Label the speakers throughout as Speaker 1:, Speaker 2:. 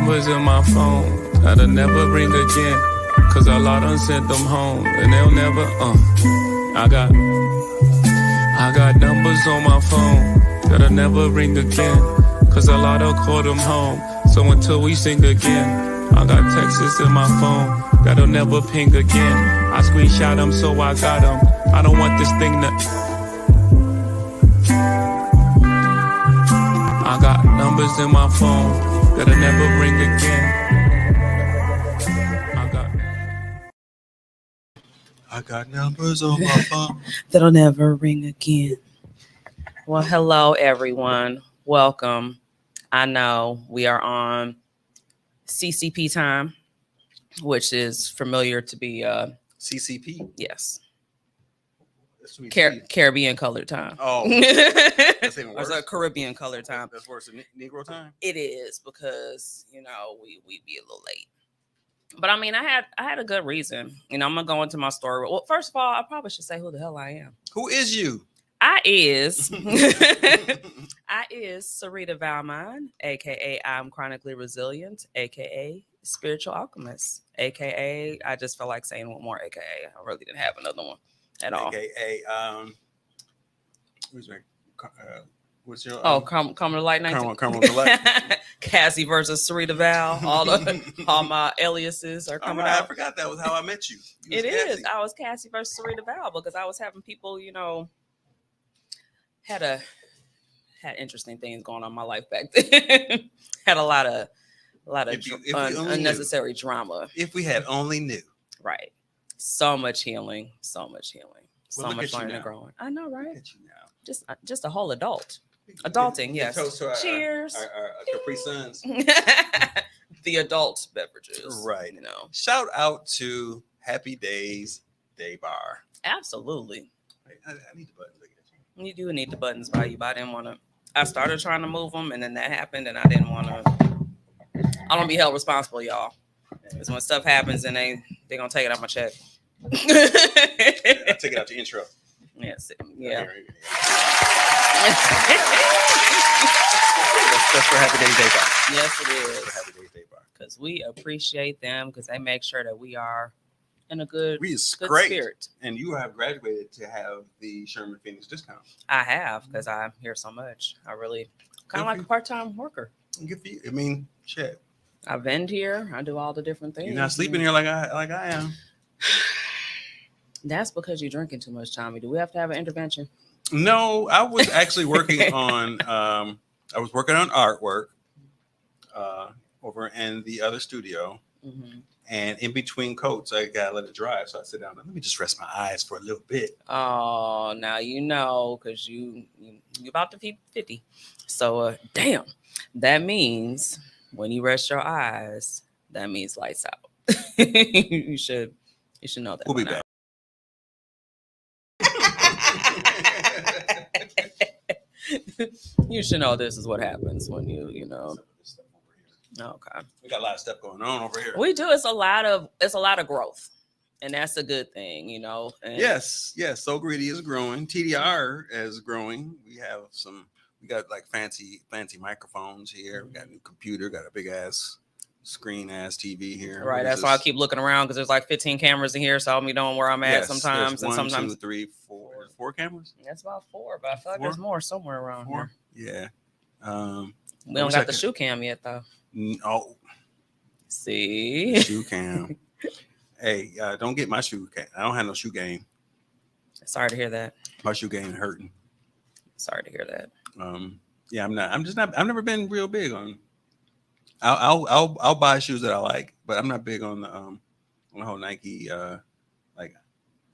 Speaker 1: numbers in my phone that'll never ring again. Cause a lot done sent them home and they'll never, I got numbers on my phone that'll never ring again. Cause a lot will call them home. So until we sing again, I got texts in my phone that'll never ping again. I screenshot them so I got them. I don't want this thing to... I got numbers in my phone that'll never ring again.
Speaker 2: I got numbers on my phone
Speaker 3: that'll never ring again. Well, hello, everyone. Welcome. I know we are on CCP time, which is familiar to be
Speaker 2: CCP.
Speaker 3: Yes.
Speaker 2: Caribbean
Speaker 3: Caribbean colored time.
Speaker 2: Oh, that's even worse.
Speaker 3: Or is Caribbean colored time?
Speaker 2: That's worse than Negro time.
Speaker 3: It is because we be a little late. But I mean, I had a good reason. I'm gonna go into my story. Well, first of all, I probably should say who the hell I am.
Speaker 2: Who is you?
Speaker 3: I is Sarita Valmine, aka I'm chronically resilient, aka spiritual alchemist, aka I just felt like saying one more, aka I really didn't have another one at all.
Speaker 2: AKA what's your
Speaker 3: come to light 19.
Speaker 2: Come to light.
Speaker 3: Cassie versus Sarita Val. All my aliases are coming out.
Speaker 2: I forgot that was how I met you.
Speaker 3: It is. I was Cassie versus Sarita Val because I was having people, had interesting things going on in my life back then. Had a lot of unnecessary drama.
Speaker 2: If we had only knew.
Speaker 3: Right. So much healing. So much learning and growing. I know, right?
Speaker 2: Look at you now.
Speaker 3: Just a whole adult. Adulting, yes. Cheers.
Speaker 2: Our Capri Suns.
Speaker 3: The adult beverages.
Speaker 2: Right. Shout out to Happy Days Day Bar.
Speaker 3: Absolutely.
Speaker 2: I need the buttons.
Speaker 3: You do need the buttons by you, but I didn't want to. I started trying to move them, and then that happened, and I didn't want to. I don't be held responsible, y'all. Because when stuff happens, and they're going to take it out my check.
Speaker 2: I'll take it out your intro.
Speaker 3: Yes. Yeah.
Speaker 2: That's for Happy Days Day Bar.
Speaker 3: Yes, it is.
Speaker 2: For Happy Days Day Bar.
Speaker 3: Because we appreciate them because they make sure that we are in a good
Speaker 2: spirit. And you have graduated to have the Sherman Phoenix discount.
Speaker 3: I have because I'm here so much. I really kind of like a part-time worker.
Speaker 2: Good for you. I mean, shit.
Speaker 3: I vend here. I do all the different things.
Speaker 2: You're not sleeping here like I am.
Speaker 3: That's because you're drinking too much, Tommy. Do we have to have an intervention?
Speaker 2: No, I was actually working on artwork over in the other studio. Mm-hmm. And in between coats, I gotta let it dry. So I sit down and let me just rest my eyes for a little bit.
Speaker 3: Oh, now because you about to be 50. So damn. That means when you rest your eyes, that means lights out. you should know that.
Speaker 2: We'll be back.
Speaker 3: You should know this is what happens when you know. Okay.
Speaker 2: We got a lot of stuff going on over here.
Speaker 3: We do. It's a lot of growth, and that's a good thing, And
Speaker 2: yes. So Greedy is growing. TDR is growing. We got like fancy microphones here. We got a new computer. Got a big ass screen ass TV here.
Speaker 3: Right. That's why I keep looking around because there's like 15 cameras in here, so I'll be knowing where I'm at sometimes.
Speaker 2: And
Speaker 3: sometimes
Speaker 2: 2, 3, 4 cameras.
Speaker 3: That's about 4, but I feel like there's more somewhere around
Speaker 2: 4? Here. Yeah.
Speaker 3: We don't got the shoe cam yet though.
Speaker 2: No.
Speaker 3: See?
Speaker 2: Shoe cam. Hey, don't get my shoe cam. I don't have no shoe game.
Speaker 3: Sorry to hear that.
Speaker 2: My shoe game hurting.
Speaker 3: Sorry to hear that.
Speaker 2: Yeah, I'm not. I've never been real big on. I'll buy shoes that I like, but I'm not big on the whole Nike like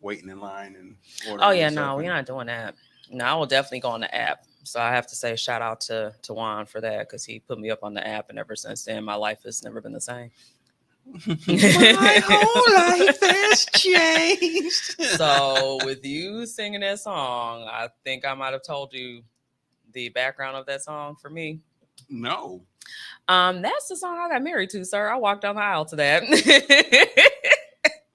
Speaker 2: waiting in line and ordering.
Speaker 3: Oh yeah, no, we're not doing that. No, I will definitely go on the app. So I have to say shout out to Juan for that because he put me up on the app, and ever since then my life has never been the same.
Speaker 2: My whole life has changed.
Speaker 3: So with you singing that song, I think I might have told you the background of that song for me.
Speaker 2: No.
Speaker 3: That's the song I got married to, sir. I walked down the aisle to that.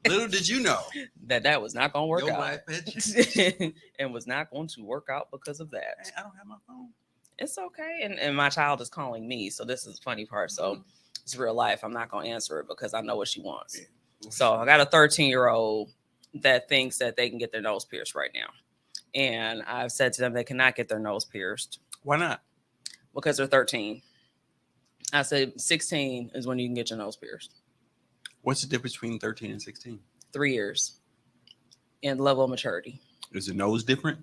Speaker 2: Little did you know
Speaker 3: that was not going to work
Speaker 2: your
Speaker 3: out.
Speaker 2: life had changed.
Speaker 3: And was not going to work out because of that.
Speaker 2: Hey, I don't have my phone.
Speaker 3: It's okay. And my child is calling me. So this is the funny part. So it's real life. I'm not gonna answer it because I know what she wants. Yeah. So I got a 13-year-old that thinks that they can get their nose pierced right now, and I've said to them they cannot get their nose pierced.
Speaker 2: Why not?
Speaker 3: Because they're 13. I said 16 is when you can get your nose pierced.
Speaker 2: What's the difference between 13 and 16?
Speaker 3: 3 years in level of maturity.
Speaker 2: Is the nose different?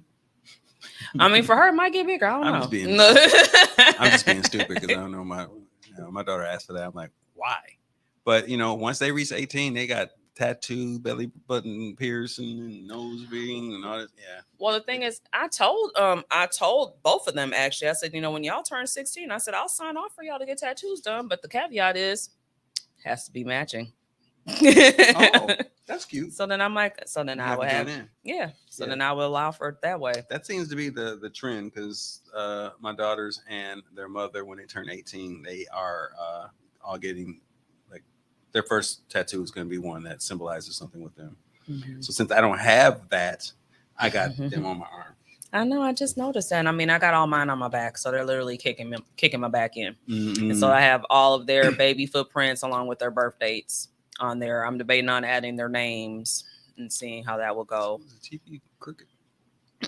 Speaker 3: I mean, for her, it might get bigger. I don't know.
Speaker 2: I'm just being stupid because I don't know. My daughter asked for that. I'm like, why? But once they reach 18, they got tattoo, belly button piercing, and nose ring, and all that. Yeah.
Speaker 3: Well, the thing is, I told both of them actually. I said, when y'all turn 16, I said I'll sign off for y'all to get tattoos done, but the caveat is, has to be matching.
Speaker 2: Oh, that's cute.
Speaker 3: So then I'm like, then I will have, yeah. So then I will allow for it that way.
Speaker 2: That seems to be the trend because my daughters and their mother, when they turn 18, they are all getting like their first tattoo is going to be one that symbolizes something with them. Mm-hmm. So since I don't have that, I got them on my arm.
Speaker 3: I know. I just noticed that. I mean, I got all mine on my back, so they're literally kicking my back in. Mm-hmm. And so I have all of their baby footprints along with their birth dates on there. I'm debating on adding their names and seeing how that will go.
Speaker 2: The TV crooked.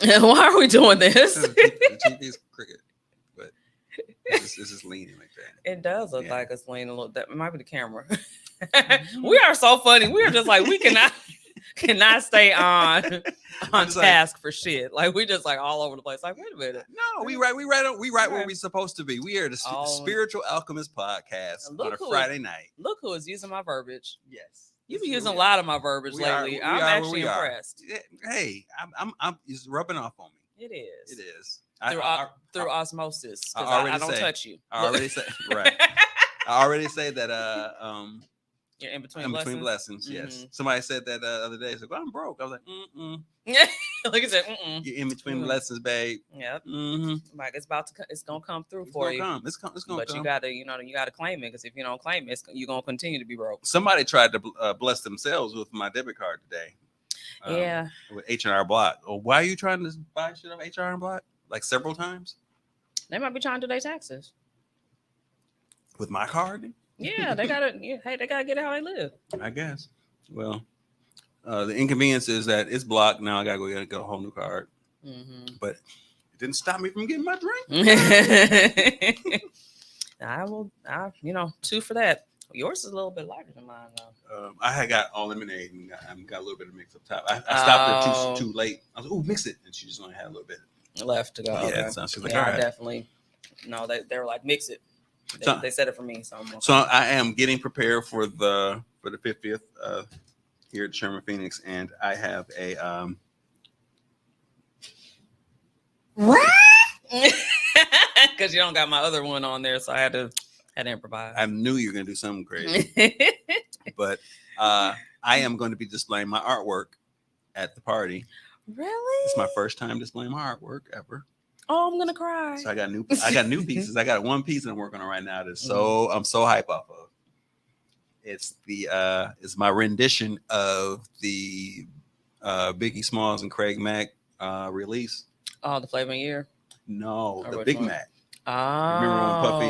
Speaker 3: Why are we doing this?
Speaker 2: The TV is crooked, but this is leaning like that.
Speaker 3: It does look like it's leaning a little. That might be the camera. We are so funny. We are just like we cannot stay on task for shit. Like we just like all over the place. Like, wait a minute.
Speaker 2: No, we right where we're supposed to be. We are the Spiritual Alchemist podcast on a Friday night.
Speaker 3: Look who is using my verbiage.
Speaker 2: Yes.
Speaker 3: You've been using a lot of my verbiage lately. I'm actually impressed.
Speaker 2: Hey, I'm it's rubbing off on me.
Speaker 3: It is.
Speaker 2: It is.
Speaker 3: Through osmosis. I don't touch you.
Speaker 2: I already say right. I already say that
Speaker 3: you're in between
Speaker 2: blessings. Mm-hmm. Yes. Somebody said that the other day. It's like, well, I'm broke. I was like,
Speaker 3: Look at that.
Speaker 2: You're in between blessings, babe.
Speaker 3: Yeah.
Speaker 2: Mm-hmm.
Speaker 3: Like it's gonna come through for you.
Speaker 2: It's gonna
Speaker 3: but
Speaker 2: come.
Speaker 3: you gotta claim it because if you don't claim it, you're gonna continue to be broke.
Speaker 2: Somebody tried to bless themselves with my debit card today. With H&R Block. Oh, why are you trying to buy shit off H&R Block? Like several times?
Speaker 3: They might be trying to do their taxes.
Speaker 2: With my card?
Speaker 3: Yeah, they gotta. They gotta get it how they live.
Speaker 2: I guess. Well, the inconvenience is that it's blocked now. I gotta go get a whole new card. Mm-hmm. But it didn't stop me from getting my drink.
Speaker 3: I will. 2 for that. Yours is a little bit lighter than mine, though.
Speaker 2: I had got all lemonade and got a little bit of mix up top. I stopped her too late. I was like, "Oh, mix it," and she just only had a little bit
Speaker 3: left to go.
Speaker 2: Yeah,
Speaker 3: okay.
Speaker 2: So she's like,
Speaker 3: "All
Speaker 2: right.
Speaker 3: I definitely." No, they were like, "Mix it." They said it for me, so
Speaker 2: I am getting prepared for the 50th here at Sherman Phoenix, and I have a
Speaker 3: because you don't got my other one on there, so I had to improvise.
Speaker 2: I knew you were gonna do something crazy, but I am going to be displaying my artwork at the party.
Speaker 3: Really?
Speaker 2: It's my first time displaying my artwork ever.
Speaker 3: Oh, I'm gonna cry.
Speaker 2: So I got new pieces. I got one piece that I'm working on right now that's I'm so hype off of. It's my rendition of the Biggie Smalls and Craig Mack release.
Speaker 3: Oh, the Flavor Year?
Speaker 2: No, the Big Mac.
Speaker 3: Oh.
Speaker 2: Remember when Puffy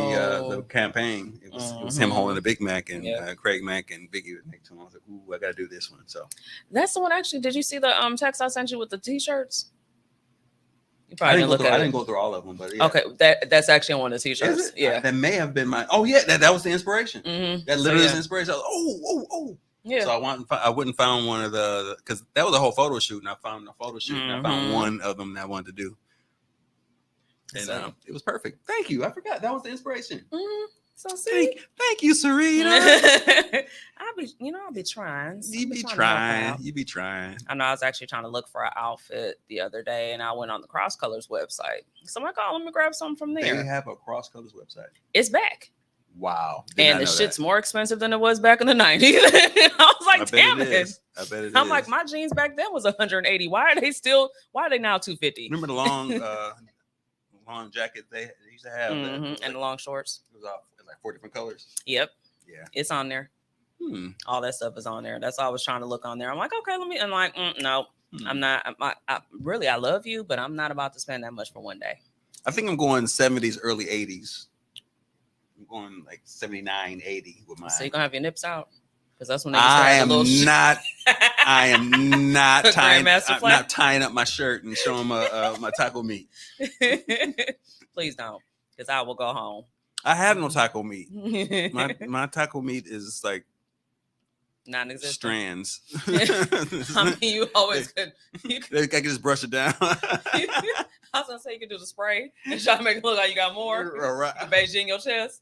Speaker 2: the campaign? It was him holding the Big Mac and Craig Mack and Biggie would make to him. I was like, ooh, I gotta do this one. So
Speaker 3: that's the one. Actually, did you see the text I sent you with the t-shirts? You
Speaker 2: I didn't go through all of them, but yeah.
Speaker 3: Okay, that's actually on one of the t-shirts. Yeah,
Speaker 2: that may have been my. Oh yeah, that was the inspiration. Mm-hmm. That literally is inspiration. I was, oh. Yeah. So I wouldn't found one of the because that was a whole photo shoot, and I found a photo shoot, and I found one of them that I wanted to do, and it was perfect. Thank you. I forgot that was the inspiration. Mm-hmm. So thank you, Sarita.
Speaker 3: I'll be trying.
Speaker 2: You be trying.
Speaker 3: I know I was actually trying to look for an outfit the other day, and I went on the Cross Colors website. So I'm like, let me grab something from there.
Speaker 2: They have a Cross Colors website.
Speaker 3: It's back.
Speaker 2: Wow.
Speaker 3: And the shit's more expensive than it was back in the 90s. I was like, damn it.
Speaker 2: I bet it is.
Speaker 3: I'm like, my jeans back then was 180. Why are they now 250?
Speaker 2: Remember the long long jacket they used to have?
Speaker 3: And the long shorts. It was
Speaker 2: like 4 different colors.
Speaker 3: Yep.
Speaker 2: Yeah.
Speaker 3: It's on there. All that stuff is on there. That's all I was trying to look on there. I'm like, okay, I'm like, no, I'm not. I love you, but I'm not about to spend that much for one day.
Speaker 2: I think I'm going 70s, early 80s. I'm going like 79, 80 with mine.
Speaker 3: So you're gonna have your nips out? Because that's when they
Speaker 2: I
Speaker 3: start
Speaker 2: am
Speaker 3: a little
Speaker 2: not. I am not tying.
Speaker 3: Grandmaster
Speaker 2: I'm
Speaker 3: Flash.
Speaker 2: not tying up my shirt and showing my taco meat.
Speaker 3: Please don't, because I will go home.
Speaker 2: I have no taco meat. My taco meat is like
Speaker 3: Non-existent.
Speaker 2: strands.
Speaker 3: I mean, you always could.
Speaker 2: I can just brush it down.
Speaker 3: I was gonna say you could do the spray and try to make it look like you got more.
Speaker 2: Right.
Speaker 3: The Beijing your chest.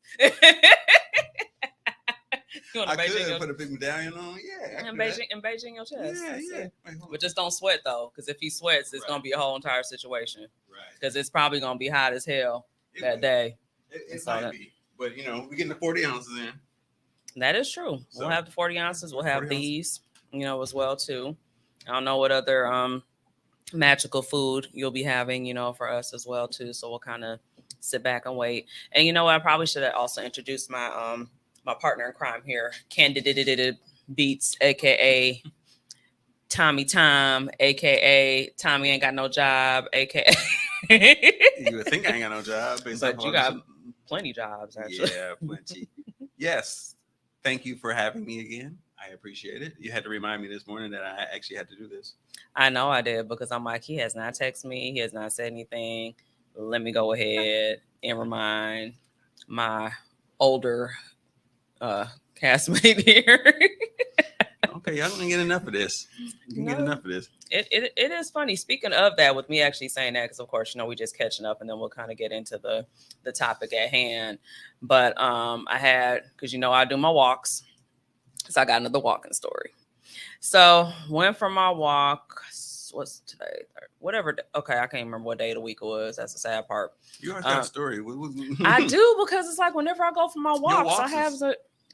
Speaker 3: You want
Speaker 2: I
Speaker 3: Beijing
Speaker 2: could
Speaker 3: your,
Speaker 2: put a big medallion on. Yeah.
Speaker 3: and Beijing your chest.
Speaker 2: Yeah,
Speaker 3: That's
Speaker 2: yeah.
Speaker 3: it.
Speaker 2: Wait, hold
Speaker 3: But
Speaker 2: on.
Speaker 3: just don't sweat though, because if he sweats, it's
Speaker 2: Right.
Speaker 3: gonna be a whole entire situation.
Speaker 2: Right.
Speaker 3: Because it's probably gonna be hot as hell that
Speaker 2: It-
Speaker 3: day.
Speaker 2: It
Speaker 3: So
Speaker 2: might
Speaker 3: that-
Speaker 2: be, but we're getting the 40 ounces in.
Speaker 3: That is true.
Speaker 2: So,
Speaker 3: We'll have the 40 ounces. We'll have
Speaker 2: 40 ounces.
Speaker 3: these, as well too. I don't know what other magical food you'll be having, for us as well too. So we'll kind of sit back and wait. And you know what? I probably should have also introduced my my partner in crime here, Candid Beats, aka Tommy Tom, aka Tommy ain't got no job, aka.
Speaker 2: You would think I ain't got no job,
Speaker 3: But you got plenty jobs actually.
Speaker 2: Yeah, plenty. Yes. Thank you for having me again. I appreciate it. You had to remind me this morning that I actually had to do this.
Speaker 3: I know I did, because I'm like, he has not texted me. He has not said anything. Let me go ahead and remind my older castmate here.
Speaker 2: Okay, y'all don't get enough of this. You can get
Speaker 3: No.
Speaker 2: enough of this.
Speaker 3: It is funny. Speaking of that, with me actually saying that, because of course, we're just catching up, and then we'll kind of get into the topic at hand. But I had, because I do my walks, so I got another walking story. So went for my walk. What's today? Whatever. Okay, I can't remember what day of the week it was. That's the sad part.
Speaker 2: You always got a story.
Speaker 3: I do, because it's like whenever I go for my walks,
Speaker 2: walks
Speaker 3: I have
Speaker 2: is-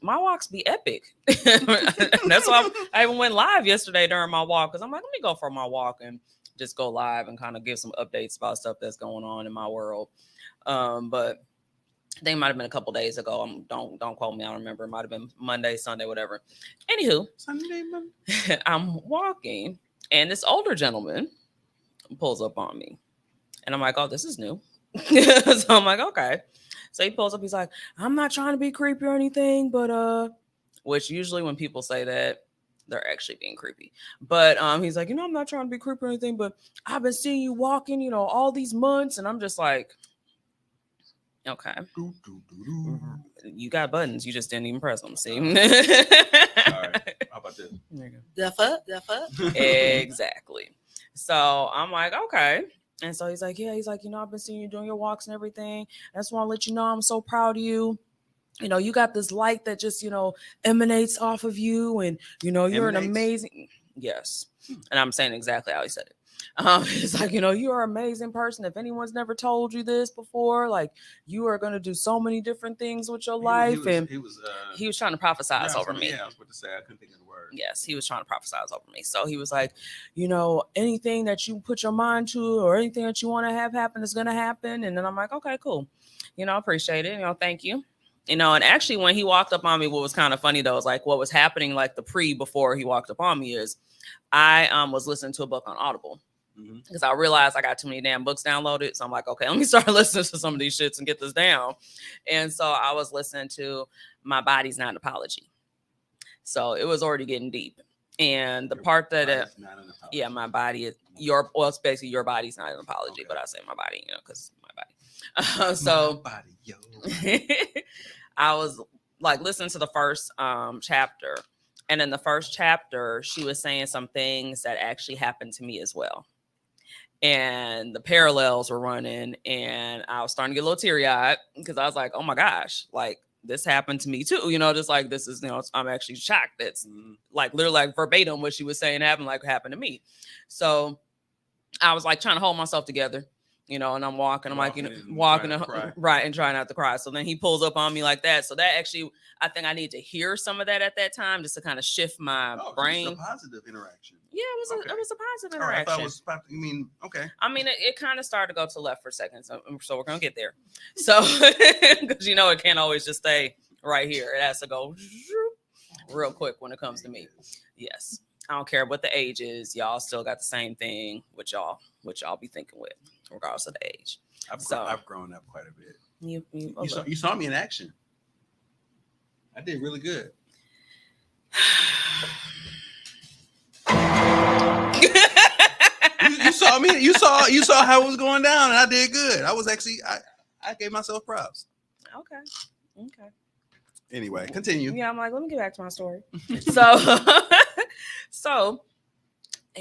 Speaker 3: my walks be epic. That's why I even went live yesterday during my walk, because I'm like, let me go for my walk and just go live and kind of give some updates about stuff that's going on in my world. But I think it might have been a couple days ago. Don't quote me. I don't remember. It might have been Monday, Sunday, whatever. Anywho,
Speaker 2: Sunday, man.
Speaker 3: I'm walking, and this older gentleman pulls up on me, and I'm like, oh, this is new. So I'm like, okay. So he pulls up. He's like, I'm not trying to be creepy or anything, but which usually when people say that, they're actually being creepy. But he's like, I'm not trying to be creepy or anything, but I've been seeing you walking, all these months, and I'm just like, okay, you got buttons, you just didn't even press them. See?
Speaker 2: All right. How about this?
Speaker 3: There you
Speaker 4: The fuck?
Speaker 3: go. Exactly. So I'm like, okay. And so he's like, I've been seeing you doing your walks and everything. I just want to let you know I'm so proud of you. You got this light that just, emanates off of you, and you're an
Speaker 2: Emanates?
Speaker 3: amazing. Yes. And I'm saying exactly how he said it. It's like, you're an amazing person. If anyone's never told you this before, like, you are going to do so many different things with your life. And
Speaker 2: he was
Speaker 3: trying to prophesize over me.
Speaker 2: Yeah, I was about to say, I couldn't think of the word.
Speaker 3: Yes, he was trying to prophesize over me. So he was like, anything that you put your mind to or anything that you want to have happen is going to happen. And then I'm like, okay, cool. I appreciate it. Thank you. And actually when he walked up on me, what was kind of funny though, is like what was happening, like before he walked up on me, is I was listening to a book on Audible. Because I realized I got too many damn books downloaded. So I'm like, okay, let me start listening to some of these shits and get this down. And so I was listening to My Body's Not an Apology. So it was already getting deep. And the part that, my body is it's basically your body's not an apology,
Speaker 2: Okay.
Speaker 3: but I say my body, because my body. So
Speaker 2: my body, yo.
Speaker 3: I was like listening to the first chapter. And in the first chapter, she was saying some things that actually happened to me as well. And the parallels were running, and I was starting to get a little teary-eyed, because I was like, oh my gosh, like this happened to me too. Just like this is, I'm actually shocked. That's like literally like verbatim what she was saying happened to me. So I was like trying to hold myself together, and I'm walking, I'm like, walking, right, and trying not to cry. So then he pulls up on me like that. So that actually, I think I need to hear some of that at that time, just to kind of shift my brain.
Speaker 2: It's a positive interaction.
Speaker 3: Yeah, it was a positive
Speaker 2: All right,
Speaker 3: interaction.
Speaker 2: I thought it was you mean, okay.
Speaker 3: I mean, it kind of started to go to the left for a second, so we're gonna get there. So, because it can't always just stay right here; it has to go real quick when it comes to me. Yes, I don't care what the age is; y'all still got the same thing, which y'all be thinking with, regardless of the age.
Speaker 2: I've grown up quite a bit.
Speaker 3: You
Speaker 2: You saw me in action. I did really good. you saw me. You saw how it was going down, and I did good. I was actually I gave myself props.
Speaker 3: Okay.
Speaker 2: Anyway, continue.
Speaker 3: Yeah, I'm like, let me get back to my story. So, so,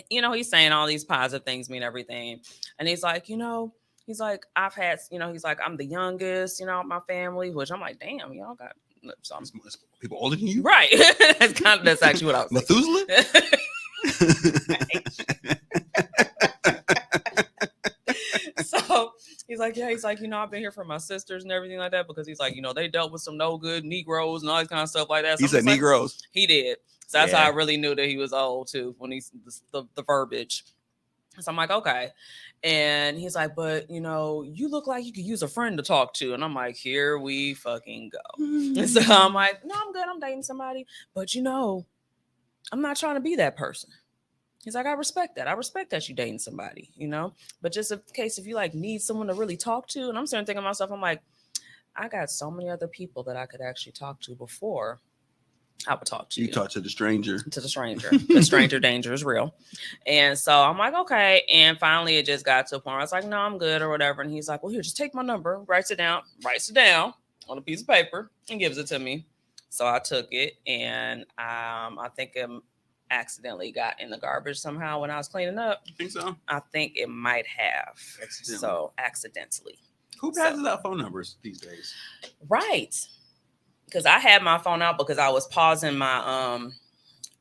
Speaker 3: he's saying all these positive things, mean everything, and he's like, he's like, I've had, he's like, I'm the youngest, of my family, which I'm like, damn, y'all got some
Speaker 2: people older than you,
Speaker 3: right? That's actually what I was
Speaker 2: Methuselah.
Speaker 3: So he's like, yeah, he's like, I've been here for my sisters and everything like that, because he's like, they dealt with some no good Negroes and all this kind of stuff like that. So
Speaker 2: he said Negroes.
Speaker 3: Like, he did. So that's how I really knew that he was old too, when he's the verbiage. So I'm like, okay. And he's like, but you look like you could use a friend to talk to. And I'm like, here we fucking go. And so I'm like, no, I'm good. I'm dating somebody. But I'm not trying to be that person. He's like, I respect that. I respect that you dating somebody, But just in case if you like need someone to really talk to, and I'm starting thinking to myself, I'm like, I got so many other people that I could actually talk to before I would talk to you.
Speaker 2: You talk to the stranger.
Speaker 3: To the stranger. The stranger danger is real. And so I'm like, okay. And finally it just got to a point where I was like, no, I'm good or whatever. And he's like, well, here, just take my number, writes it down on a piece of paper and gives it to me. So I took it, and I think it accidentally got in the garbage somehow when I was cleaning up.
Speaker 2: You think so?
Speaker 3: I think it might have. Accidentally.
Speaker 2: Who passes out phone numbers these days?
Speaker 3: Right. Because I had my phone out because I was pausing my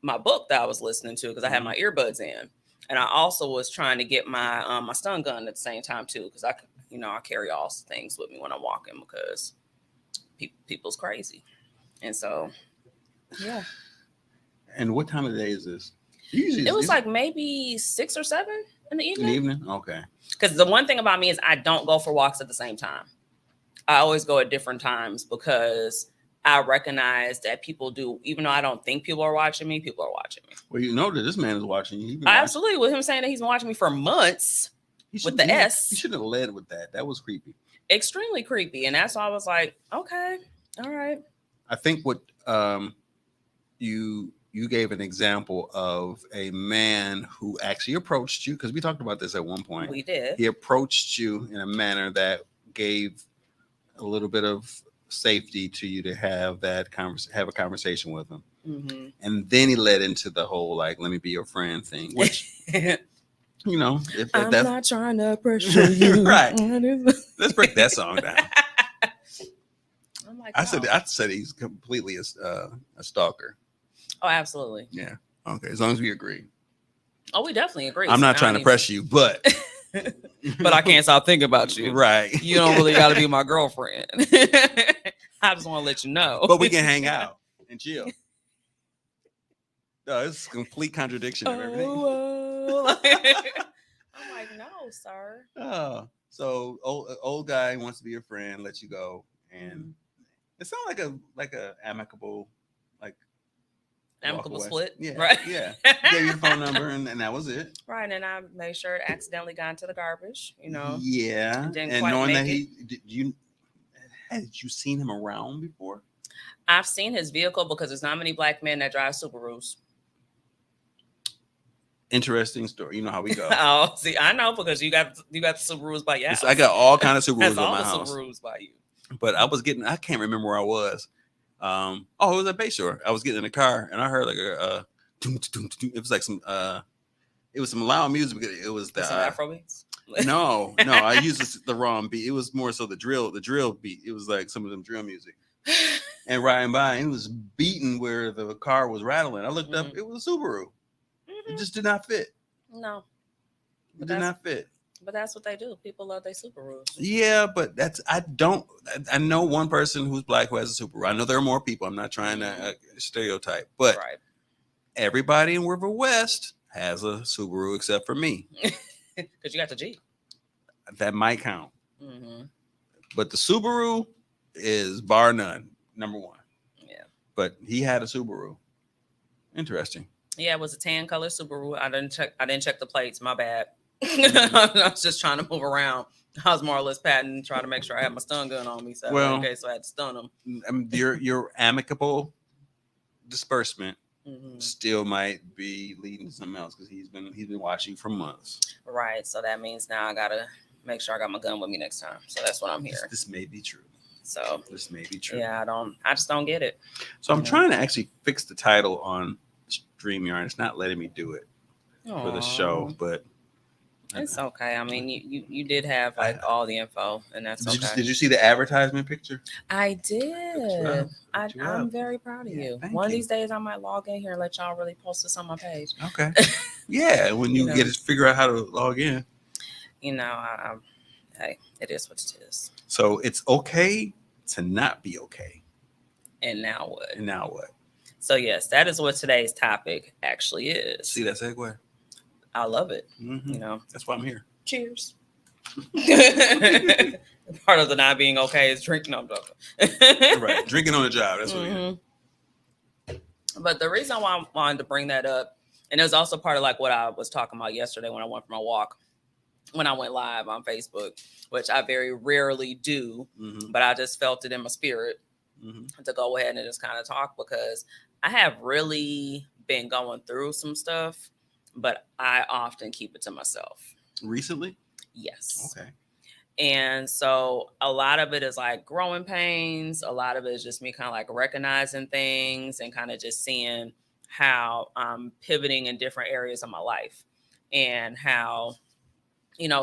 Speaker 3: my book that I was listening to, because I had my earbuds in, and I also was trying to get my my stun gun at the same time too, because I carry all things with me when I'm walking, because people's crazy, and so yeah.
Speaker 2: And what time of the day is this? Usually
Speaker 3: it was like maybe 6 or 7 in the evening.
Speaker 2: In the evening? Okay.
Speaker 3: Because the one thing about me is I don't go for walks at the same time. I always go at different times, because I recognize that people do, even though I don't think people are watching me, people are watching me.
Speaker 2: Well, you know that this man is watching you.
Speaker 3: Absolutely. With him saying that he's been watching me for months with the S.
Speaker 2: He shouldn't have led with that. That was creepy.
Speaker 3: Extremely creepy. And that's why I was like, okay, all right.
Speaker 2: I think what you gave an example of a man who actually approached you, because we talked about this at one point.
Speaker 3: We did.
Speaker 2: He approached you in a manner that gave a little bit of safety to you to have that have a conversation with him. Mm-hmm. And then he led into the whole like, let me be your friend thing, which if
Speaker 3: I'm not trying to pressure you.
Speaker 2: Right. Let's break that song down.
Speaker 3: I'm like,
Speaker 2: I said he's completely a stalker.
Speaker 3: Oh, absolutely.
Speaker 2: Yeah. Okay. As long as we agree.
Speaker 3: Oh, we definitely agree.
Speaker 2: I'm not trying to press you, but
Speaker 3: but I can't stop thinking about you.
Speaker 2: Right.
Speaker 3: You don't really got to be my girlfriend. I just want to let you know.
Speaker 2: But we can hang out and chill. No, it's a complete contradiction of everything.
Speaker 3: I'm like, no, sir.
Speaker 2: Oh, so old guy wants to be your friend, let you go, and it sounds like a amicable
Speaker 3: split.
Speaker 2: Yeah,
Speaker 3: right.
Speaker 2: Yeah, gave you your phone number, and that was it.
Speaker 3: Right, and I made sure it accidentally got into the garbage.
Speaker 2: Yeah, and knowing that had you seen him around before?
Speaker 3: I've seen his vehicle, because there's not many black men that drive Subarus.
Speaker 2: Interesting story. You know how we go.
Speaker 3: Oh, see, I know, because you got the Subarus by your house.
Speaker 2: I got all kind of Subarus
Speaker 3: That's
Speaker 2: on
Speaker 3: all
Speaker 2: my
Speaker 3: the
Speaker 2: house.
Speaker 3: Subarus by you.
Speaker 2: But I can't remember where I was. It was at Bayshore. I was getting in the car, and I heard like it was like some it was some loud music. It was the
Speaker 3: some Afro beats.
Speaker 2: No, I used the wrong beat. It was more so the drill beat. It was like some of them drill music. And riding by, and it was beating where the car was rattling. I looked up, it was a Subaru. It just did not fit.
Speaker 3: No.
Speaker 2: It did not fit.
Speaker 3: But that's what they do. People love their Subarus.
Speaker 2: Yeah, but I know one person who's black who has a Subaru. I know there are more people. I'm not trying to stereotype, but everybody in River West has a Subaru except for me.
Speaker 3: Because you got the Jeep.
Speaker 2: That might count. Mm-hmm. But the Subaru is bar none, number one.
Speaker 3: Yeah.
Speaker 2: But he had a Subaru. Interesting.
Speaker 3: Yeah, it was a tan color Subaru. I didn't check the plates. My bad. I was just trying to move around I was more or less patting, trying to make sure I had my stun gun on me. So
Speaker 2: Well,
Speaker 3: okay, so I had to stun him.
Speaker 2: Your amicable disbursement
Speaker 3: Mhm.
Speaker 2: still might be leading to something else because he's been watching for months.
Speaker 3: Right. So that means now I gotta make sure I got my gun with me next time. So that's what I'm here.
Speaker 2: This may be true.
Speaker 3: So
Speaker 2: This may be true.
Speaker 3: yeah, I just don't get it.
Speaker 2: So I'm trying to actually fix the title on StreamYard. It's not letting me do it for the show,
Speaker 3: Aw.
Speaker 2: but
Speaker 3: It's okay. I mean, you did have like all the info, and that's okay.
Speaker 2: Did you see the advertisement picture?
Speaker 3: I did. I'm very proud of you. One of these days, I might log in here and let y'all really post this on my page.
Speaker 2: Okay. Yeah, when you get to figure out how to log in.
Speaker 3: Hey, it is what it is.
Speaker 2: So it's okay to not be okay.
Speaker 3: And now what?
Speaker 2: And now what?
Speaker 3: So yes, that is what today's topic actually is.
Speaker 2: See that segue?
Speaker 3: I love it.
Speaker 2: Mm-hmm. That's why I'm here.
Speaker 3: Cheers. Part of the not being okay is drinking. No, I'm joking.
Speaker 2: Right, drinking on the job. That's what it is.
Speaker 3: But the reason why I wanted to bring that up, and it was also part of like what I was talking about yesterday when I went for my walk, when I went live on Facebook, which I very rarely do, but I just felt it in my spirit to go ahead and just kind of talk because I have really been going through some stuff, but I often keep it to myself.
Speaker 2: Recently?
Speaker 3: Yes.
Speaker 2: Okay.
Speaker 3: And so a lot of it is like growing pains. A lot of it is just me kind of like recognizing things and kind of just seeing how I'm pivoting in different areas of my life and how,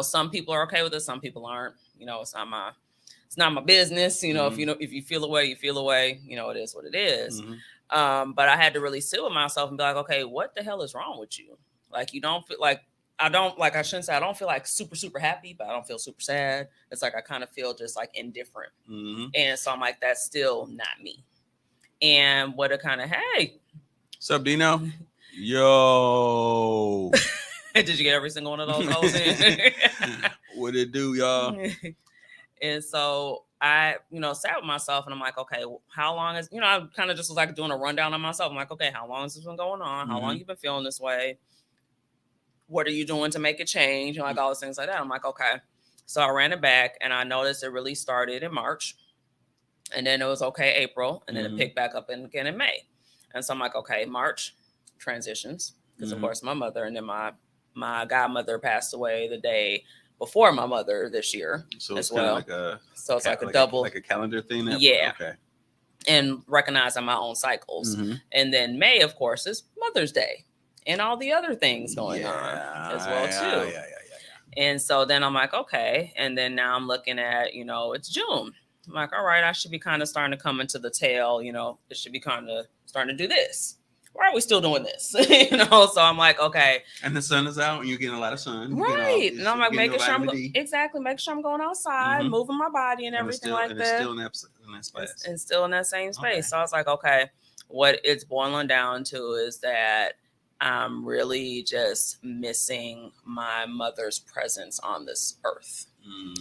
Speaker 3: some people are okay with it. Some people aren't, it's not my business. If you feel away, you feel away, it is what it is. But I had to really sit with myself and be like, okay, what the hell is wrong with you? Like, you don't feel like, I shouldn't say I don't feel like super, super happy, but I don't feel super sad. It's like I kind of feel just like indifferent. And so I'm like, that's still not me. And what a kind of, hey.
Speaker 2: What's up, Dino? Yo.
Speaker 3: Did you get every single one of those hoes in?
Speaker 2: What it do, y'all?
Speaker 3: And so I, sat with myself and I'm like, okay, how long is, I kind of just was like doing a rundown on myself. I'm like, okay, how long has this been going on? How long you been feeling this way? What are you doing to make it change? Like all those things like that. I'm like, okay. So I ran it back and I noticed it really started in March. And then it was okay, April. And then it picked back up again in May. And so I'm like, okay, March transitions. Because of course my mother and then my godmother passed away the day before my mother this year as well. So it's like a double.
Speaker 2: Like a calendar thing?
Speaker 3: Yeah.
Speaker 2: Okay.
Speaker 3: And recognizing my own cycles. And then May, of course, is Mother's Day. And all the other things going on as well, too. Yeah. And so then I'm like, okay. And then now I'm looking at, it's June. I'm like, all right, I should be kind of starting to come into the tail. It should be kind of starting to do this. Why are we still doing this? So I'm like, okay.
Speaker 2: And the sun is out and you're getting a lot of sun.
Speaker 3: Right. And I'm like, making sure making sure I'm going outside, moving my body and everything like that.
Speaker 2: It's still in that space.
Speaker 3: And still in that same space. Okay. So I was like, okay, what it's boiling down to is that I'm really just missing my mother's presence on this earth,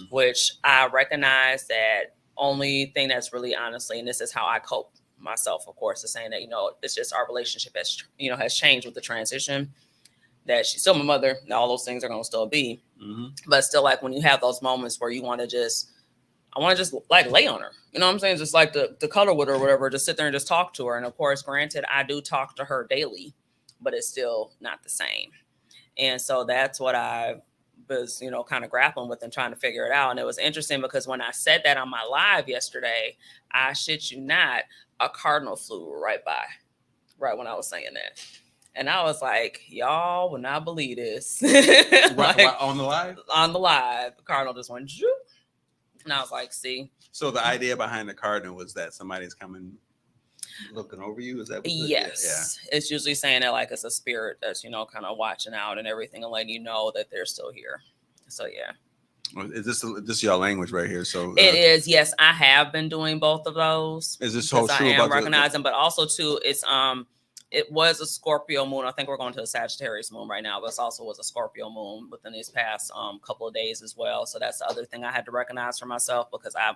Speaker 3: which I recognize that only thing that's really honestly, and this is how I cope myself, of course, is saying that, it's just our relationship has changed with the transition, that she's still my mother and all those things are going to still be. But still, like when you have those moments where I want to just like lay on her, you know what I'm saying? Just like the color with her or whatever, just sit there and just talk to her. And of course, granted, I do talk to her daily, but it's still not the same. And so that's what I was, kind of grappling with and trying to figure it out. And it was interesting because when I said that on my live yesterday, I shit you not, a cardinal flew right by, right when I was saying that. And I was like, y'all will not believe this.
Speaker 2: On the live?
Speaker 3: On the live, the cardinal just went, zoop. And I was like, see. So
Speaker 2: the idea behind the cardinal was that somebody's coming looking over you? Is that what
Speaker 3: yes. Yeah. It's usually saying that like it's a spirit that's, kind of watching out and everything and letting you know that they're still here. So yeah.
Speaker 2: Is this your language right here? So
Speaker 3: it is. Yes, I have been doing both of those.
Speaker 2: Is this whole true?
Speaker 3: I am recognizing, but also too, it's it was a Scorpio moon. I think we're going to a Sagittarius moon right now, but it also was a Scorpio moon within these past couple of days as well. So that's the other thing I had to recognize for myself because I'm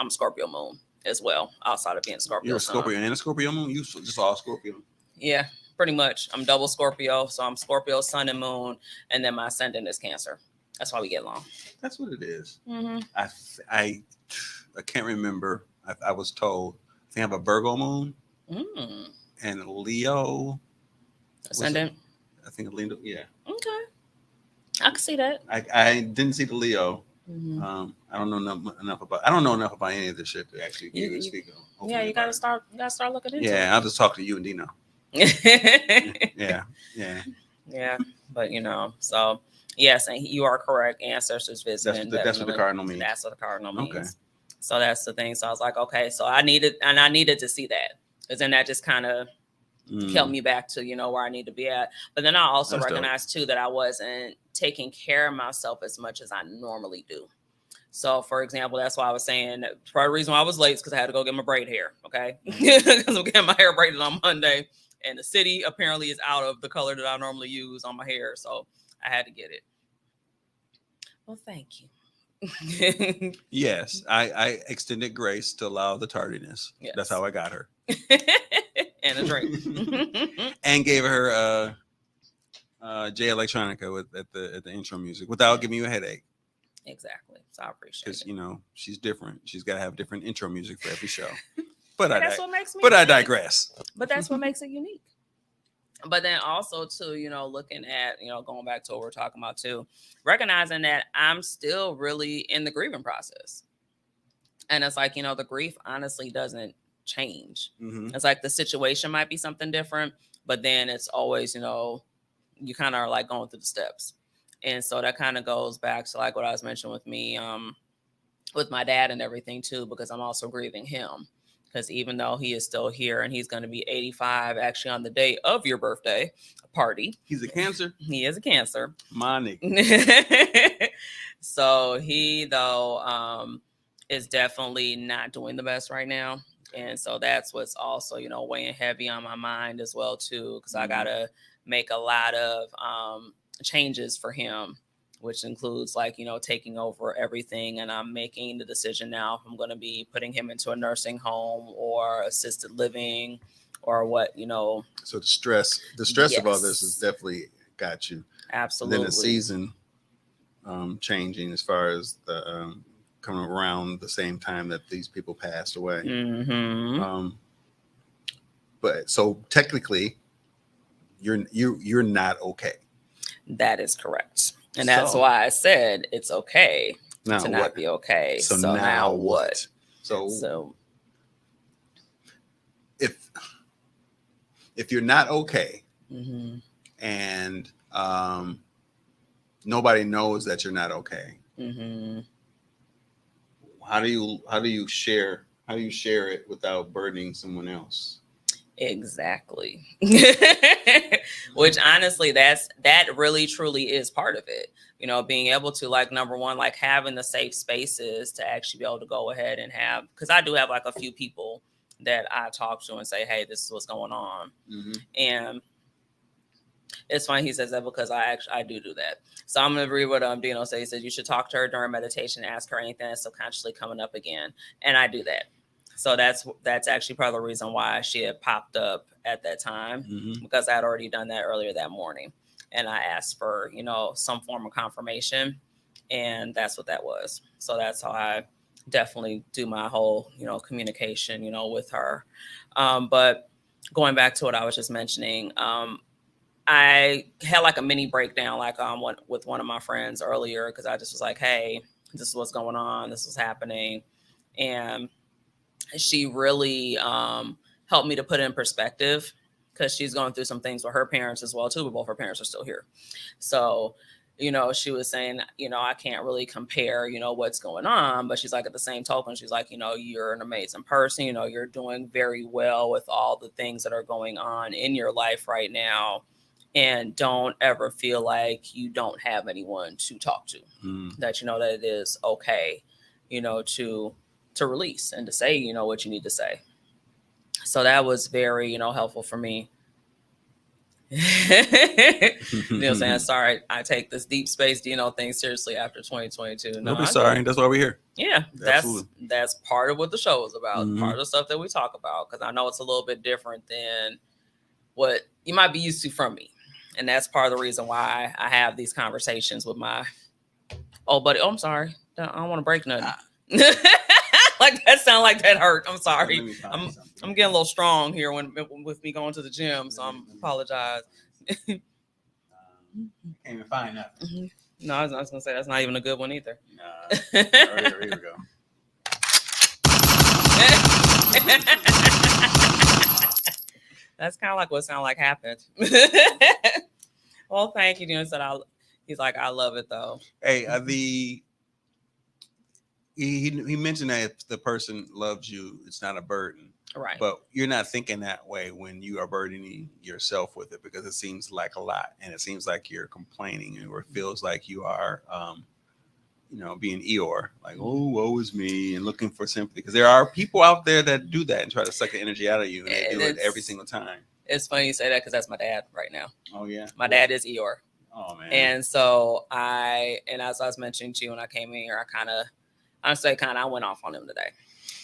Speaker 3: a Scorpio moon as well, outside of being Scorpio.
Speaker 2: You're a Scorpio and a Scorpio moon? You just all Scorpio?
Speaker 3: Yeah, pretty much. I'm double Scorpio. So I'm Scorpio sun and moon, and then my ascendant is Cancer. That's why we get along.
Speaker 2: That's what it is.
Speaker 3: Mm-hmm.
Speaker 2: I can't remember. I was told I think I have a Virgo moon and Leo
Speaker 3: Ascendant.
Speaker 2: I think Leo. Yeah.
Speaker 3: Okay. I can see that.
Speaker 2: I didn't see the Leo.
Speaker 3: Mm-hmm.
Speaker 2: I don't know enough about. I don't know enough about any of this shit to actually give you a speak on.
Speaker 3: Yeah, you gotta start. You gotta start looking into it.
Speaker 2: Yeah, I'll just talk to you and Dino. Yeah.
Speaker 3: Yeah, but so yes, and you are correct. Ancestors visiting.
Speaker 2: That's what the cardinal means.
Speaker 3: That's what the cardinal means.
Speaker 2: Okay.
Speaker 3: So that's the thing. So I was like, okay, so I needed to see that, because then that just kind of helped me back to where I need to be at. But then I also recognized too that I wasn't taking care of myself as much as I normally do. So, for example, that's why I was saying part of the reason why I was late is because I had to go get my braid hair. Okay, because I'm getting my hair braided on Monday, and the city apparently is out of the color that I normally use on my hair, so I had to get it. Well, thank you.
Speaker 2: Yes, I extended grace to allow the tardiness. Yes. That's how I got her.
Speaker 3: And a drink.
Speaker 2: And gave her J Electronica at the intro music without giving you a headache.
Speaker 3: Exactly. So I appreciate it.
Speaker 2: Because she's different. She's got to have different intro music for every show. But
Speaker 3: that's what makes me.
Speaker 2: But unique. I digress.
Speaker 3: But that's what makes it unique. But then also too, looking at, going back to what we're talking about too, recognizing that I'm still really in the grieving process. And it's like, the grief honestly doesn't change. Mm-hmm. It's like the situation might be something different, but then it's always, you kind of are like going through the steps. And so that kind of goes back to like what I was mentioning with me, with my dad and everything too, because I'm also grieving him. Because even though he is still here and he's going to be 85, actually on the day of your birthday party.
Speaker 2: He's a Cancer?
Speaker 3: He is a Cancer.
Speaker 2: My nigga.
Speaker 3: So he, though, is definitely not doing the best right now. And so that's what's also, weighing heavy on my mind as well, too, because I got to make a lot of changes for him, which includes like, taking over everything. And I'm making the decision now if I'm going to be putting him into a nursing home or assisted living or what,
Speaker 2: So the stress yes. of all this has definitely got you.
Speaker 3: Absolutely.
Speaker 2: And then the season changing as far as the coming around the same time that these people passed away. Mm-hmm. But so technically you're not okay.
Speaker 3: That is correct. And that's why I said it's okay to not be okay.
Speaker 2: So now what? So if you're not okay mm-hmm. and nobody knows that you're not okay, mm-hmm. how do you share it without burdening someone else?
Speaker 3: Exactly. Which honestly, that really truly is part of it. Being able to like, number one, like having the safe spaces to actually be able to go ahead and have, because I do have like a few people that I talk to and say, hey, this is what's going on. Mm-hmm. And it's funny he says that because I do that. So I'm going to read what Dino says. He said, you should talk to her during meditation, ask her anything that's subconsciously coming up again. And I do that. So that's actually part of the reason why she had popped up at that time, mm-hmm. because I had already done that earlier that morning. And I asked for, some form of confirmation, and that's what that was. So that's how I definitely do my whole, communication, with her. But going back to what I was just mentioning, I had like a mini breakdown, like with one of my friends earlier, because I just was like, hey, this is what's going on. This is happening. And she really helped me to put it in perspective, because she's going through some things with her parents as well, too, but both her parents are still here. So, she was saying, I can't really compare, what's going on. But she's like, at the same token, she's like, you're an amazing person. You're doing very well with all the things that are going on in your life right now. And don't ever feel like you don't have anyone to talk to, that, that it is okay, to release and to say, what you need to say. So that was very, helpful for me. Saying, sorry, I take this deep space, thing seriously after 2022.
Speaker 2: No, be sorry. That's why we're here.
Speaker 3: Yeah, that's part of what the show is about. Mm-hmm. Part of the stuff that we talk about, because I know it's a little bit different than what you might be used to from me. And that's part of the reason why I have these conversations with my Oh, buddy. Oh, I'm sorry. I don't want to break nothing. Like that sound like that hurt. I'm sorry. I'm getting a little strong here with me going to the gym, so I'm apologize.
Speaker 2: Can't even find nothing.
Speaker 3: No, I was gonna say that's not even a good one either.
Speaker 2: Nah. Here we go.
Speaker 3: That's kind of like what sound like happened. Well, thank you. Said he's like, I love it though.
Speaker 2: Hey, he mentioned that if the person loves you, it's not a burden.
Speaker 3: Right.
Speaker 2: But you're not thinking that way when you are burdening yourself with it, because it seems like a lot, and it seems like you're complaining, or it feels like you are, being Eeyore, like, oh, woe is me, and looking for sympathy. Because there are people out there that do that and try to suck the energy out of you, and they do it every single time.
Speaker 3: It's funny you say that because that's my dad right now.
Speaker 2: Oh yeah,
Speaker 3: my dad is Eeyore.
Speaker 2: Oh man.
Speaker 3: And so as I was mentioning to you when I came in here, I went off on him today,